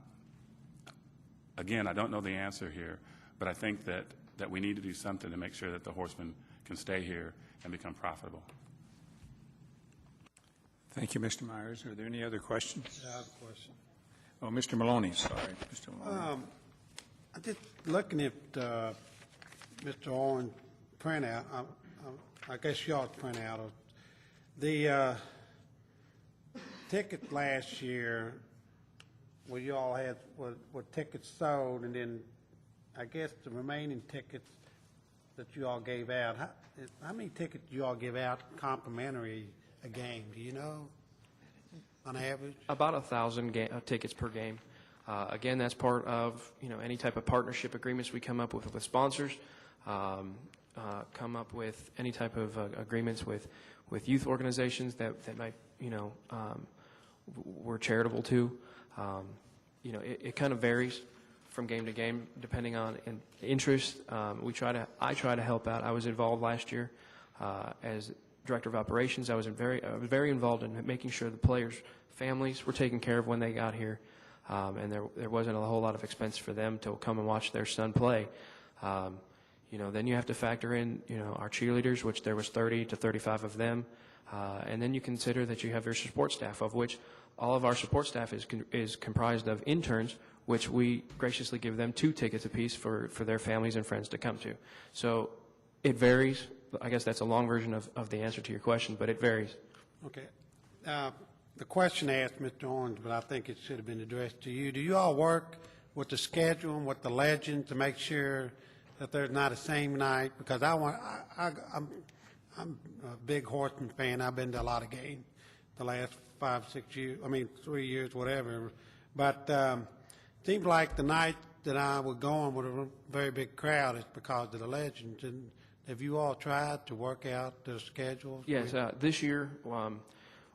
Again, I don't know the answer here, but I think that we need to do something to make sure that the Horsemen can stay here and become profitable. Thank you, Mr. Myers. Are there any other questions? I have a question. Oh, Mr. Maloney, sorry. Mr. Maloney. I'm just looking at Mr. Owen's printout. I guess y'all's printout of the ticket last year. Well, you all had were tickets sold, and then I guess the remaining tickets that you all gave out. How many tickets do you all give out complimentary a game? Do you know, on average? About 1,000 tickets per game. Again, that's part of any type of partnership agreements we come up with sponsors. Come up with any type of agreements with youth organizations that might we're charitable to. It kind of varies from game to game depending on interest. I try to help out. I was involved last year as director of operations. I was very involved in making sure the players' families were taken care of when they got here, and there wasn't a whole lot of expense for them to come and watch their son play. Then you have to factor in our cheerleaders, which there was 30 to 35 of them, and then you consider that you have your support staff, of which all of our support staff is comprised of interns, which we graciously give them 2 tickets apiece for their families and friends to come to. So it varies. I guess that's a long version of the answer to your question, but it varies. Okay. The question asked Mr. Owens, but I think it should have been addressed to you. Do you all work with the schedule and with the legend to make sure that there's not a same night? Because I'm a big Horseman fan. I've been to a lot of games the last 5, 6 years. 3 years, whatever. But seems like the night that I was going with a very big crowd is because of the legends. And have you all tried to work out the schedules? Yes, this year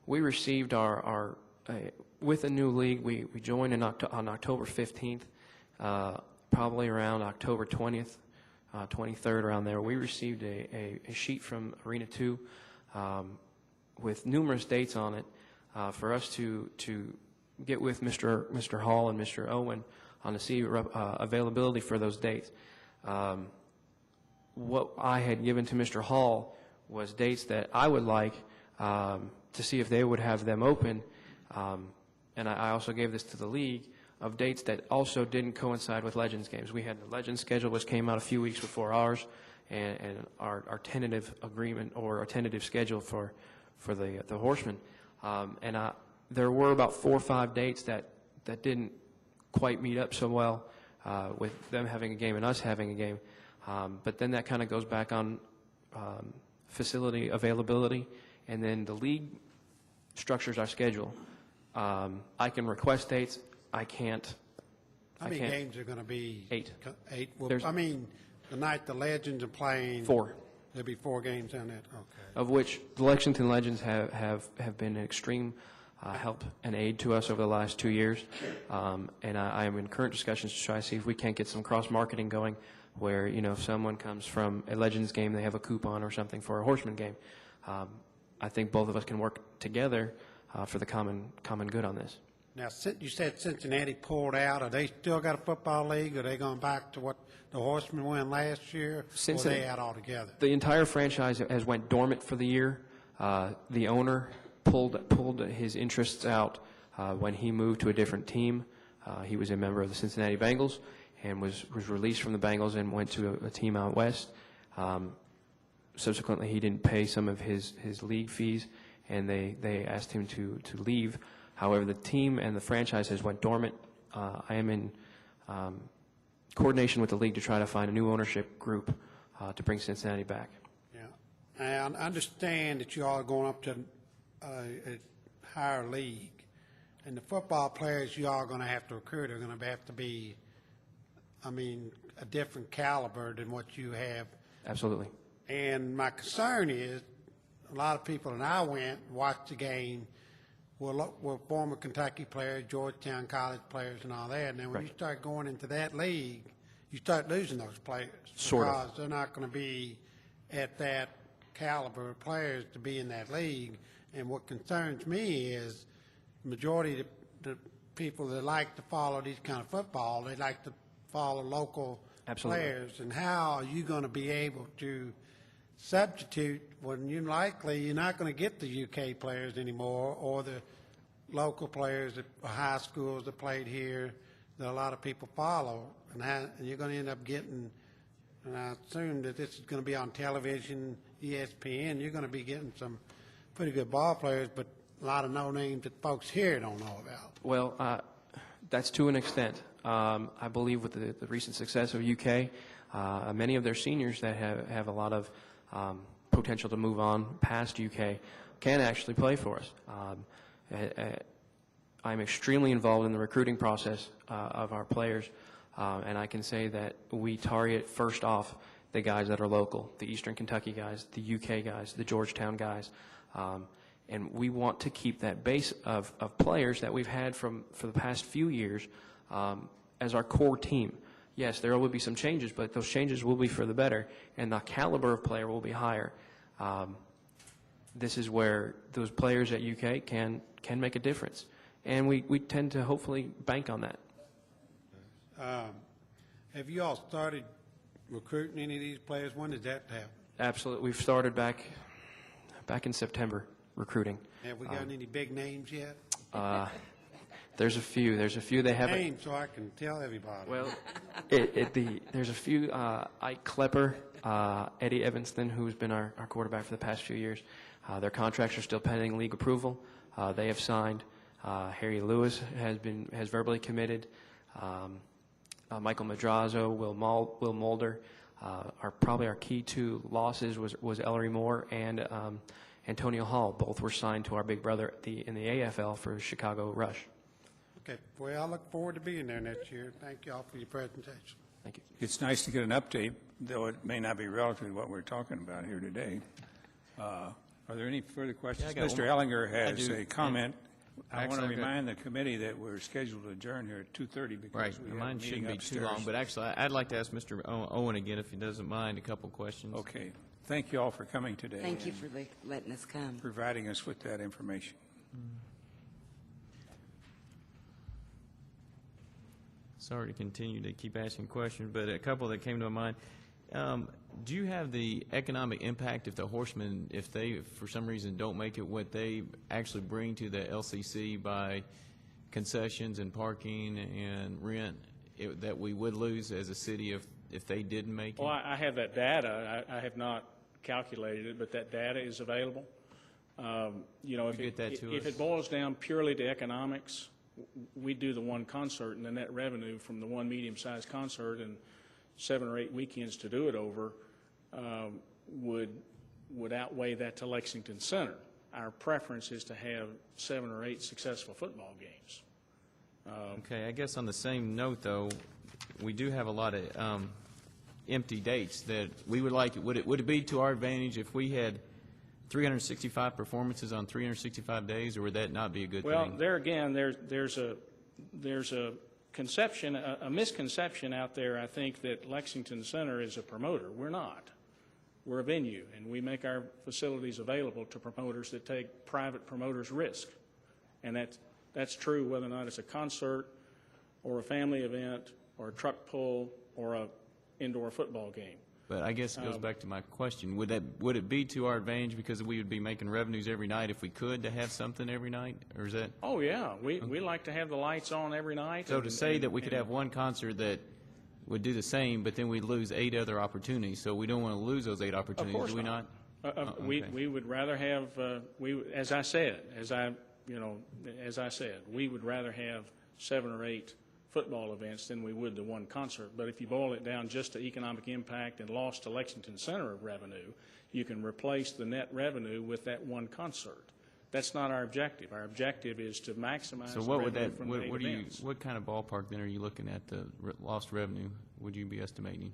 we received our with a new league. We joined on October 15th, probably around October 20th, 23rd, around there. We received a sheet from Arena 2 with numerous dates on it for us to get with Mr. Hall and Mr. Owen on to see availability for those dates. What I had given to Mr. Hall was dates that I would like to see if they would have them open, and I also gave this to the league of dates that also didn't coincide with Legends games. We had the Legends schedule, which came out a few weeks before ours, and our tentative agreement or a tentative schedule for the Horsemen. There were about 4 or 5 dates that didn't quite meet up so well with them having a game and us having a game. But then that kind of goes back on facility availability, and then the league structures our schedule. I can request dates. I can't. How many games are going to be? 8. 8? Well, There's- I mean, the night the Legends are playing. 4. There'll be 4 games on that, okay. Of which the Lexington Legends have been an extreme help and aid to us over the last 2 years. And I am in current discussions to try to see if we can't get some cross-marketing going where, if someone comes from a Legends game, they have a coupon or something for a Horseman game. I think both of us can work together for the common good on this. Now, you said Cincinnati pulled out. Are they still got a football league? Are they going back to what the Horsemen won last year? Or are they out altogether? The entire franchise has went dormant for the year. The owner pulled his interests out when he moved to a different team. He was a member of the Cincinnati Bengals and was released from the Bengals and went to a team out west. Subsequently, he didn't pay some of his league fees, and they asked him to leave. However, the team and the franchise has went dormant. I am in coordination with the league to try to find a new ownership group to bring Cincinnati back. Yeah. And I understand that you all are going up to a higher league. And the football players you all are going to have to recruit are going to have to be, a different caliber than what you have. Absolutely. And my concern is, a lot of people, and I went, watched the game, were former Kentucky players, Georgetown College players and all that. And then when you start going into that league, you start losing those players. Sort of. Because they're not going to be at that caliber of players to be in that league. And what concerns me is the majority of the people that like to follow these kind of football, they like to follow local Absolutely. players. And how are you going to be able to substitute when you're not going to get the UK players anymore, or the local players at high schools that played here that a lot of people follow, and you're going to end up getting, and I assume that this is going to be on television, ESPN, you're going to be getting some pretty good ball players, but a lot of no names that folks here don't know about. Well, that's to an extent. I believe with the recent success of UK, many of their seniors that have a lot of potential to move on past UK can actually play for us. I'm extremely involved in the recruiting process of our players, and I can say that we target first off the guys that are local, the Eastern Kentucky guys, the UK guys, the Georgetown guys, and we want to keep that base of players that we've had for the past few years as our core team. Yes, there will be some changes, but those changes will be for the better, and the caliber of player will be higher. This is where those players at UK can make a difference, and we tend to hopefully bank on that. Have you all started recruiting any of these players? When did that happen? Absolutely. We've started back in September recruiting. Have we got any big names yet? There's a few. They haven't. Names so I can tell everybody. Well, there's a few. Ike Klepper, Eddie Evanston, who's been our quarterback for the past few years. Their contracts are still pending league approval. They have signed. Harry Lewis has verbally committed. Michael Madrazo, Will Mulder. Probably our key two losses was Ellery Moore and Antonio Hall. Both were signed to our big brother in the AFL for Chicago Rush. Okay, well, I look forward to being there next year. Thank you all for your presentation. Thank you. It's nice to get an update, though it may not be relative to what we're talking about here today. Are there any further questions? Yeah, I got Mr. one. Ellinger has I do. a comment. I want to Actually, I've got- remind the committee that we're scheduled to adjourn here at 2:30 because Right, we have a mine meeting shouldn't be upstairs. too long, but actually, I'd like to ask Mr. Owen again, if he doesn't mind, a couple questions. Okay. Thank you all for coming today. Thank you and for letting us come. providing us with that information. Sorry to continue to keep asking questions, but a couple that came to my mind. Do you have the economic impact if the Horsemen, if they, for some reason, don't make it, what they actually bring to the LCC by concessions and parking and rent that we would lose as a city if they didn't make it? Well, I have that data. I have not calculated it, but that data is available. If get that to if us? it boils down purely to economics, we do the one concert, and the net revenue from the one medium-sized concert and 7 or 8 weekends to do it over would outweigh that to Lexington Center. Our preference is to have 7 or 8 successful football games. Okay, I guess on the same note, though, we do have a lot of empty dates that we would like. Would it be to our advantage if we had 365 performances on 365 days, or would that not be a good Well, thing? there again, there's a conception, a misconception out there, I think, that Lexington Center is a promoter. We're not. We're a venue, and we make our facilities available to promoters that take private promoters' risk. And that's true whether or not it's a concert or a family event or a truck pull or a indoor football game. But I guess it goes back to my question. Would it be to our advantage because we would be making revenues every night if we could to have something every night? Or is that? Oh, yeah. We like to have the lights on every night. So to say that we could have one concert that would do the same, but then we'd lose 8 other opportunities. So we don't want to lose those 8 opportunities, course do we not. not? Okay. We would rather have, as I said, we would rather have 7 or 8 football events than we would the one concert. But if you boil it down just to economic impact and loss to Lexington Center of revenue, you can replace the net revenue with that one concert. That's not our objective. Our objective is to maximize So the what would revenue that? from the 8 events. What kind of ballpark then are you looking at the lost revenue? Would you be estimating?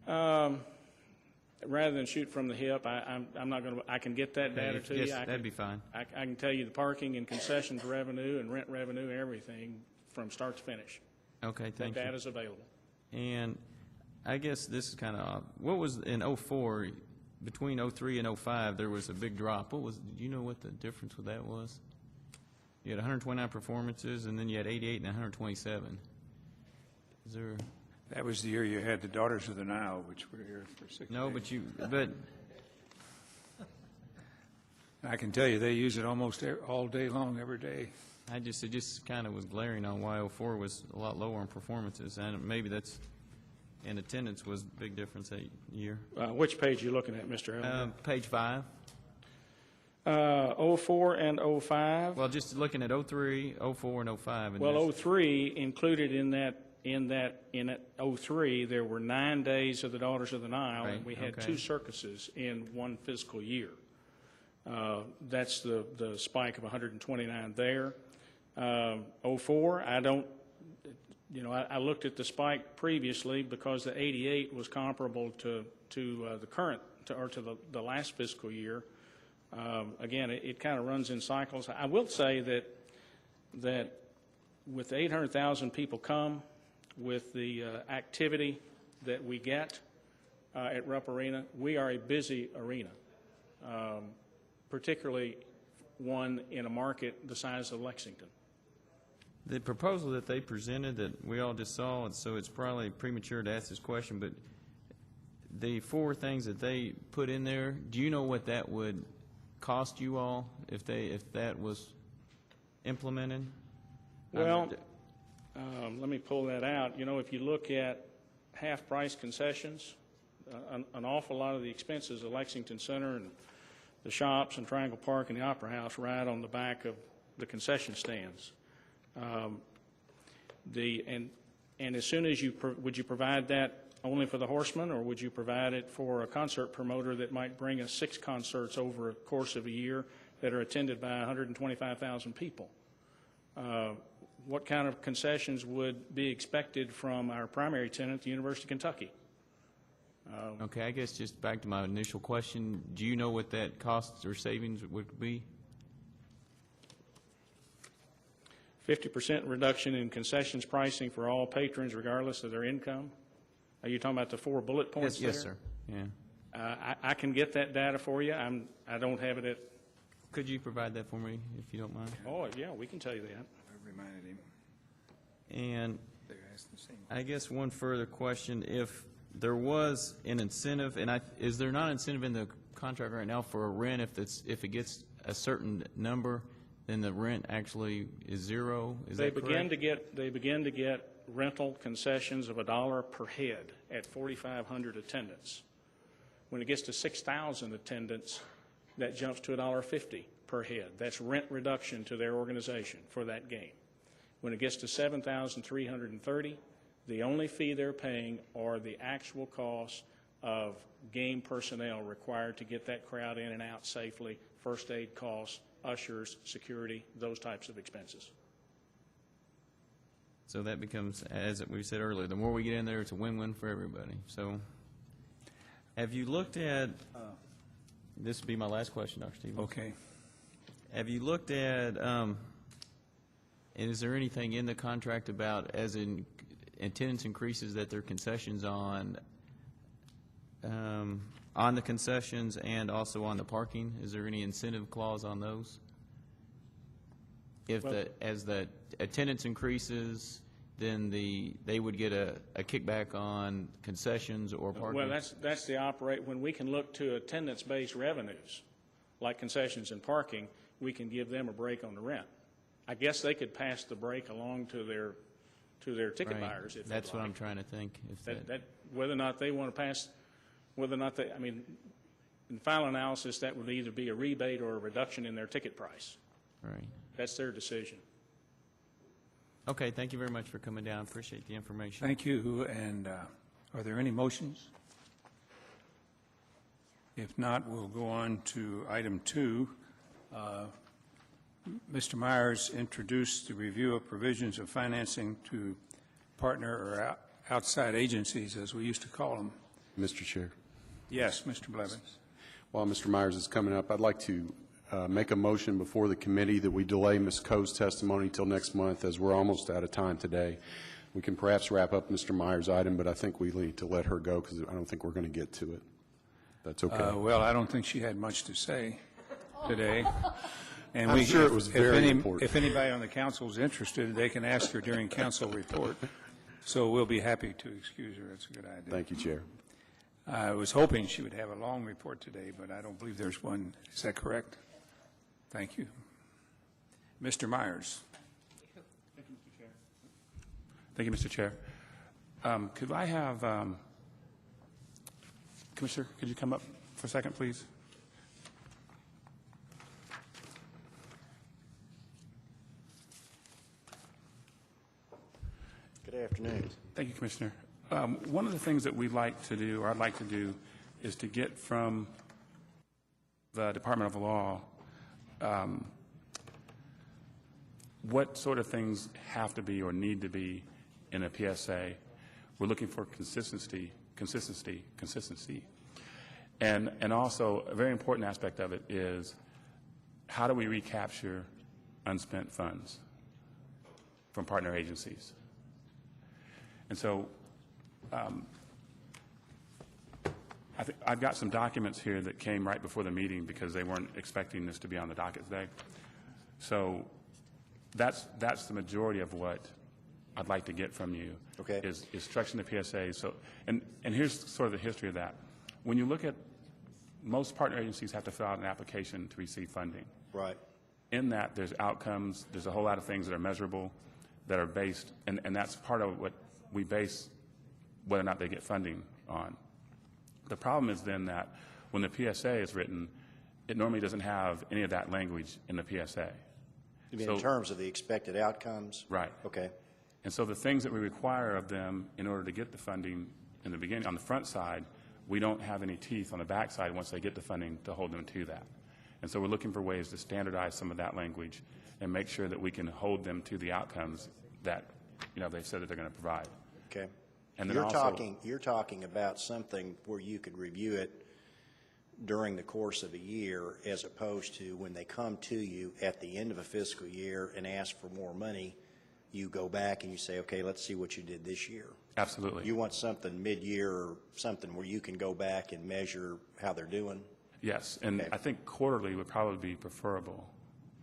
Rather than shoot from the hip, I'm not going to. I can get that data to Yes, you. that'd be fine. I can tell you the parking and concessions revenue and rent revenue, everything from start to finish. Okay, That thank you. data's available. And I guess this is kind of odd. What was in '04, between '03 and '05, there was a big drop. Do you know what the difference with that was? You had 129 performances, and then you had 88 and 127. Is there? That was the year you had the Daughters of the Nile, which were here for 6 No, days. but I can tell you, they use it almost all day long, every day. it just kind of was glaring on why '04 was a lot lower in performances, and maybe that's, in attendance was a big difference that year. Which page are you looking at, Mr. Elder? Page 5. 04 and 05. Well, just looking at '03, '04, and '05. And Well, there's- 03 included in 03, there were 9 days of the Daughters of the Nile, and Right, we had okay. 2 circuses in one fiscal year. That's the spike of 129 there. 04, I don't, I looked at the spike previously because the 88 was comparable to the current, to the last fiscal year. Again, it kind of runs in cycles. I will say that with 800,000 people come, with the activity that we get at Rupp Arena, we are a busy arena, particularly one in a market the size of Lexington. The proposal that they presented that we all just saw, and so it's probably premature to ask this question, but the 4 things that they put in there, do you know what that would cost you all if that was implemented? Well, let me pull that out. If you look at half-price concessions, an awful lot of the expenses of Lexington Center and the shops and Triangle Park and the Opera House ride on the back of the concession stands. And as soon as would you provide that only for the Horsemen, or would you provide it for a concert promoter that might bring us 6 concerts over a course of a year that are attended by 125,000 people? What kind of concessions would be expected from our primary tenant, the University of Kentucky? Okay, I guess just back to my initial question, do you know what that costs or savings would be? 50% reduction in concessions pricing for all patrons regardless of their income? Are you talking about the 4 bullet points there? Yes, sir. Yeah. I can get that data for you. I don't have it at, Could you provide that for me, if you don't mind? oh, yeah, we can tell you that. I reminded him, And they asked the same. I guess one further question, if there was an incentive, and is there not an incentive in the contract right now for a rent if it gets a certain number, then the rent actually is 0? Is that correct? They begin to get rental concessions of $1 per head at 4,500 attendance. When it gets to 6,000 attendance, that jumps to $1.50 per head. That's rent reduction to their organization for that game. When it gets to 7,330, the only fee they're paying are the actual costs of game personnel required to get that crowd in and out safely, first aid costs, ushers, security, those types of expenses. So that becomes, as we said earlier, the more we get in there, it's a win-win for everybody. So have you looked at, this would be my last question, Dr. Stevens. Okay. Have you looked at, and is there anything in the contract about, as in attendance increases, that there are concessions on the concessions and also on the parking? Is there any incentive clause on those? If as the attendance increases, then they would get a kickback on concessions or parking? Well, that's the when we can look to attendance-based revenues, like concessions and parking, we can give them a break on the rent. I guess they could pass the break along to their ticket Right. buyers if That's they'd what like. I'm trying to think. If That whether or not they want to pass, whether or not they, I mean, in final analysis, that would either be a rebate or a reduction in their ticket price. right. That's their decision. Okay, thank you very much for coming down. Appreciate the information. Thank you. And are there any motions? If not, we'll go on to item 2. Mr. Myers introduced the review of provisions of financing to partner or outside agencies, as we used to call them. Mr. Chair, Yes, Mr. Blevins. while Mr. Myers is coming up, I'd like to make a motion before the committee that we delay Ms. Coe's testimony till next month, as we're almost out of time today. We can perhaps wrap up Mr. Myers' item, but I think we need to let her go because I don't think we're going to get to it. That's okay. Well, I don't think she had much to say today. And I'm sure it was very important. If anybody on the council is interested, they can ask her during council report. So we'll be happy to excuse her. That's a good idea. Thank you, Chair. I was hoping she would have a long report today, but I don't believe there's one. Is that correct? Thank you. Mr. Myers. Thank you, Mr. Chair. Could I have, Commissioner, could you come up for a second, please? Good afternoon. Thank you, Commissioner. One of the things that we'd like to do, or I'd like to do, is to get from the Department of Law what sort of things have to be or need to be in a PSA. We're looking for consistency. And also, a very important aspect of it is, how do we recapture unspent funds from partner agencies? And so I've got some documents here that came right before the meeting because they weren't expecting this to be on the docket today. So that's the majority of what I'd like to get from you. Okay. Is structuring the PSA. So, and here's sort of the history of that. When you look at, most partner agencies have to fill out an application to receive funding. Right. In that, there's outcomes, there's a whole lot of things that are measurable, that are based, and that's part of what we base whether or not they get funding on. The problem is then that when the PSA is written, it normally doesn't have any of that language in the PSA. You mean in terms of the expected outcomes? Right. Okay. And so the things that we require of them in order to get the funding in the beginning, on the front side, we don't have any teeth on the back side once they get the funding to hold them to that. And so we're looking for ways to standardize some of that language and make sure that we can hold them to the outcomes that, they've said that they're going to provide. Okay. And then You're talking about something where you could review it during the course of a year, as opposed to when they come to you at the end of a fiscal year and ask for more money, you go back and you say, okay, let's see what you did this year. Absolutely. You want something mid-year or something where you can go back and measure how they're doing? Yes, and Okay. I think quarterly would probably be preferable.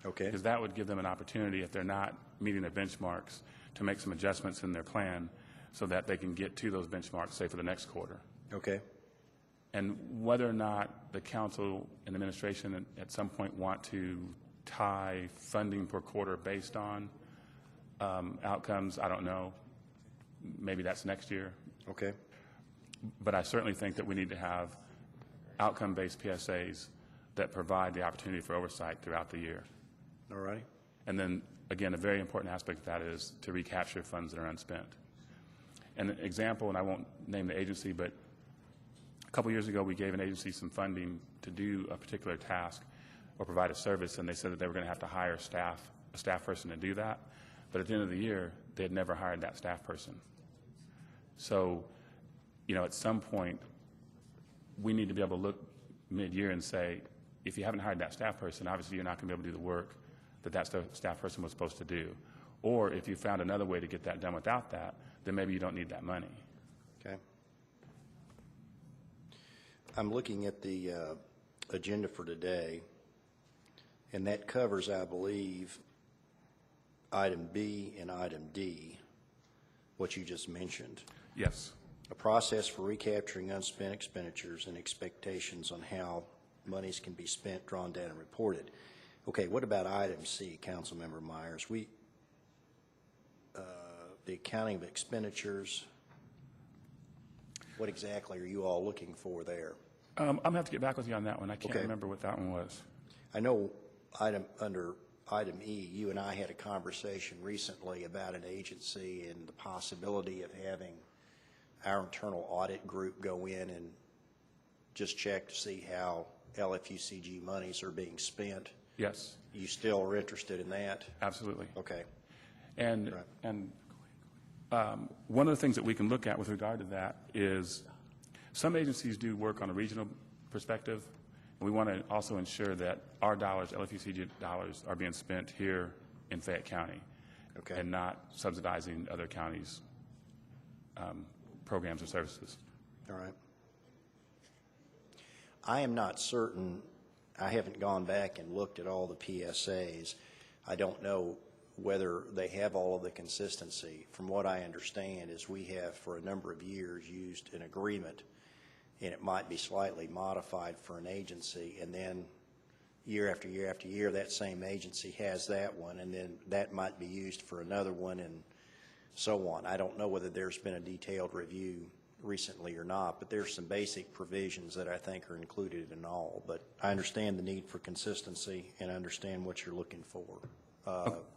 Okay. Because that would give them an opportunity, if they're not meeting their benchmarks, to make some adjustments in their plan so that they can get to those benchmarks, say, for the next quarter. Okay. And whether or not the council and administration at some point want to tie funding per quarter based on outcomes, I don't know. Maybe that's next year. Okay. But I certainly think that we need to have outcome-based PSAs that provide the opportunity for oversight throughout the year. All right. And then, again, a very important aspect of that is to recapture funds that are unspent. And an example, and I won't name the agency, but a couple years ago we gave an agency some funding to do a particular task or provide a service, and they said that they were going to have to hire a staff person to do that. But at the end of the year, they had never hired that staff person. So, you know, at some point, we need to be able to look mid-year and say, if you haven't hired that staff person, obviously you're not going to be able to do the work that staff person was supposed to do. Or if you found another way to get that done without that, then maybe you don't need that money. Okay. I'm looking at the agenda for today, and that covers, I believe, item B and item D, what you just mentioned. Yes. A process for recapturing unspent expenditures and expectations on how monies can be spent, drawn down, and reported. Okay, what about item C, Councilmember Myers? The accounting of expenditures, what exactly are you all looking for there? I'm going to have to get back with you on that one. I can't Okay. remember what that one was. I know under item E, you and I had a conversation recently about an agency and the possibility of having our internal audit group go in and just check to see how LFUCG monies are being spent. Yes, You still are interested in that? absolutely. Okay. And, Right. and one of the things that we can look at with regard to that is some agencies do work on a regional perspective, and we want to also ensure that our dollars, LFUCG dollars, are being spent here in Fayette County, Okay. and not subsidizing other counties' programs or services. All right. I am not certain, I haven't gone back and looked at all the PSAs. I don't know whether they have all of the consistency. From what I understand is we have for a number of years used an agreement, and it might be slightly modified for an agency, and then year after year after year, that same agency has that one, and then that might be used for another one, and so on. I don't know whether there's been a detailed review recently or not, but there's some basic provisions that I think are included in all. But I understand the need for consistency, and I understand what you're looking for,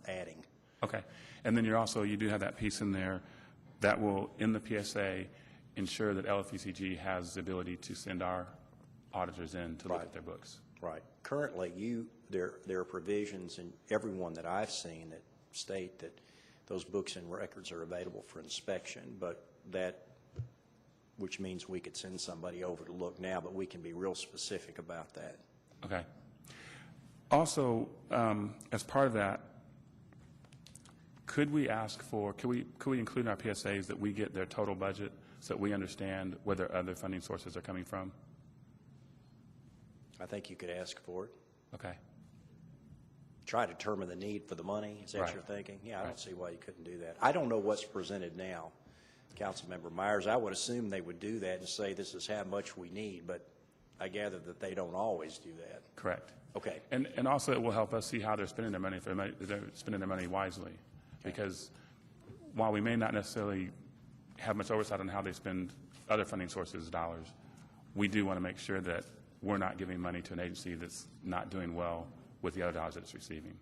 adding. Okay. And then you do have that piece in there that will, in the PSA, ensure that LFUCG has the ability to send our auditors in to look Right. at their books. Right. Currently, there are provisions in every one that I've seen that state that those books and records are available for inspection, but which means we could send somebody over to look now, but we can be real specific about that. Okay. Also, as part of that, could we include in our PSAs that we get their total budget so that we understand where their other funding sources are coming from? I think you could ask for it. Okay. Try to determine the need for the money. Is that Right. your thinking? Yeah, I Right. don't see why you couldn't do that. I don't know what's presented now, Councilmember Myers. I would assume they would do that and say this is how much we need, but I gather that they don't always do that. Correct. Okay. And also it will help us see how they're spending their money, if they're spending their money wisely. Because while we may not necessarily have much oversight on how they spend other funding sources' dollars, we do want to make sure that we're not giving money to an agency that's not doing well with the other dollars that it's receiving.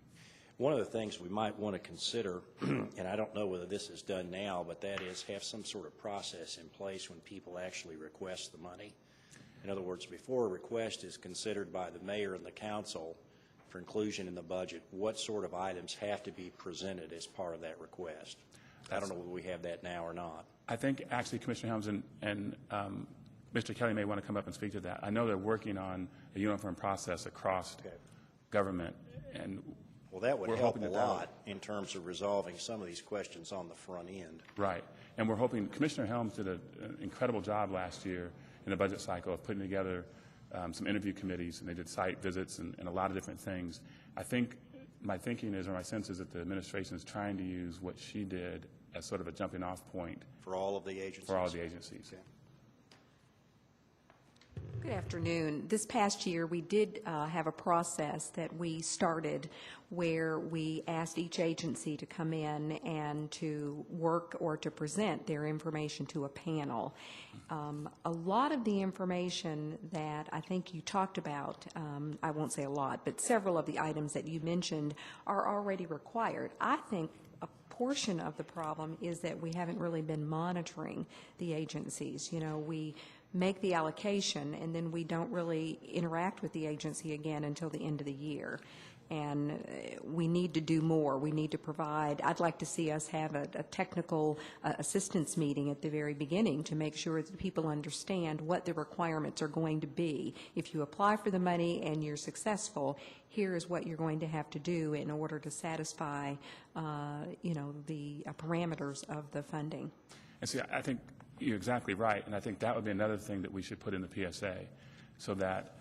One of the things we might want to consider, and I don't know whether this is done now, but that is have some sort of process in place when people actually request the money. In other words, before a request is considered by the mayor and the council for inclusion in the budget, what sort of items have to be presented as part of that request? I don't know whether we have that now or not. I think actually Commissioner Helms and Mr. Kelly may want to come up and speak to that. I know they're working on a uniform process across government, and Well, that would we're help hoping a that that'll- lot in terms of resolving some of these questions on the front end. Right. And we're hoping, Commissioner Helms did an incredible job last year in the budget cycle of putting together some interview committees, and they did site visits and a lot of different things. I think my thinking is, or my sense is that the administration is trying to use what she did as sort of a jumping off point For all of the agencies? for all the agencies. Okay. Good afternoon. This past year, we did have a process that we started where we asked each agency to come in and to work or to present their information to a panel. A lot of the information that I think you talked about, I won't say a lot, but several of the items that you mentioned are already required. I think a portion of the problem is that we haven't really been monitoring the agencies. You know, we make the allocation, and then we don't really interact with the agency again until the end of the year. And we need to do more. We need to provide, I'd like to see us have a technical assistance meeting at the very beginning to make sure that people understand what the requirements are going to be. If you apply for the money and you're successful, here is what you're going to have to do in order to satisfy, the parameters of the funding. And see, I think you're exactly right, and I think that would be another thing that we should put in the PSA, so that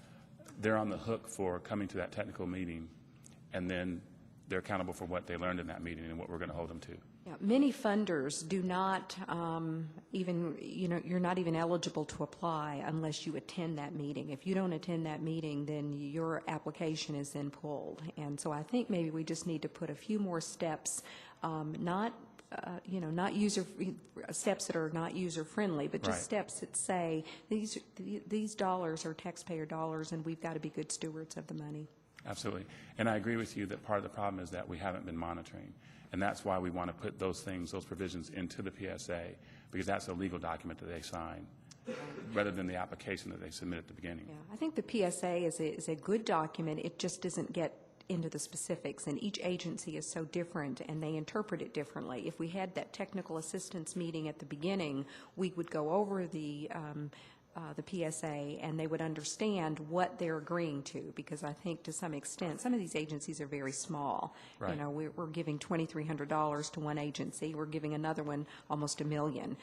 they're on the hook for coming to that technical meeting, and then they're accountable for what they learned in that meeting and what we're going to hold them to. Yeah, many funders do not you're not even eligible to apply unless you attend that meeting. If you don't attend that meeting, then your application is then pulled. And so I think maybe we just need to put a few more steps, not steps that are not user-friendly, but just Right. steps that say these dollars are taxpayer dollars, and we've got to be good stewards of the money. Absolutely. And I agree with you that part of the problem is that we haven't been monitoring. And that's why we want to put those things, those provisions into the PSA, because that's a legal document that they sign, rather than the application that they submit at the beginning. Yeah, I think the PSA is a good document. It just doesn't get into the specifics, and each agency is so different and they interpret it differently. If we had that technical assistance meeting at the beginning, we would go over the PSA and they would understand what they're agreeing to, because I think to some extent some of these agencies are very small. Right. You know, we're giving $2,300 to one agency, we're giving another one almost $1 million.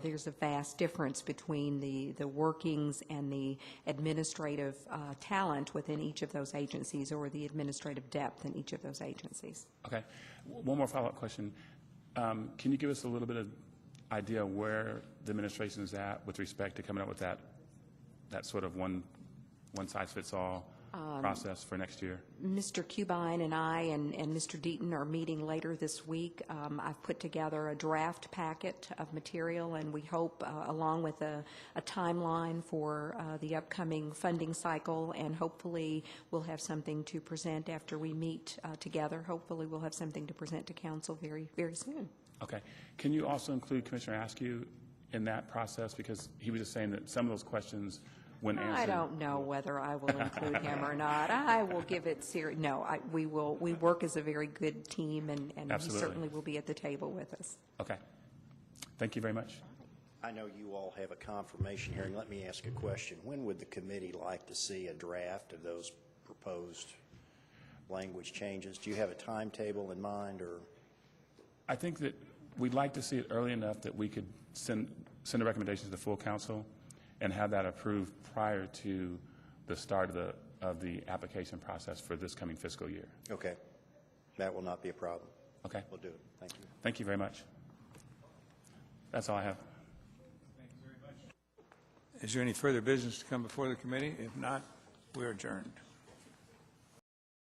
There's a vast difference between the workings and the administrative talent within each of those agencies, or the administrative depth in each of those agencies. Okay. One more follow-up question. Can you give us a little bit of idea where the administration is at with respect to coming up with that sort of one-size-fits-all process for next year? Mr. Cubine and I and Mr. Deaton are meeting later this week. I've put together a draft packet of material, and we hope, along with a timeline for the upcoming funding cycle, and hopefully we'll have something to present after we meet together. Hopefully we'll have something to present to council very, very soon. Okay. Can you also include Commissioner Askew in that process? Because he was just saying that some of those questions, when answered... I don't know whether I will include him or not. I will give it serious. No, we work as a very good team, and he Absolutely. certainly will be at the table with us. Okay. Thank you very much. I know you all have a confirmation hearing. Let me ask a question. When would the committee like to see a draft of those proposed language changes? Do you have a timetable in mind, or...? I think that we'd like to see it early enough that we could send a recommendation to the full council and have that approved prior to the start of the application process for this coming fiscal year. Okay. That will not be a problem. Okay. We'll do it. Thank you. Thank you very much. That's all I have. Is there any further business to come before the committee? If not, we're adjourned.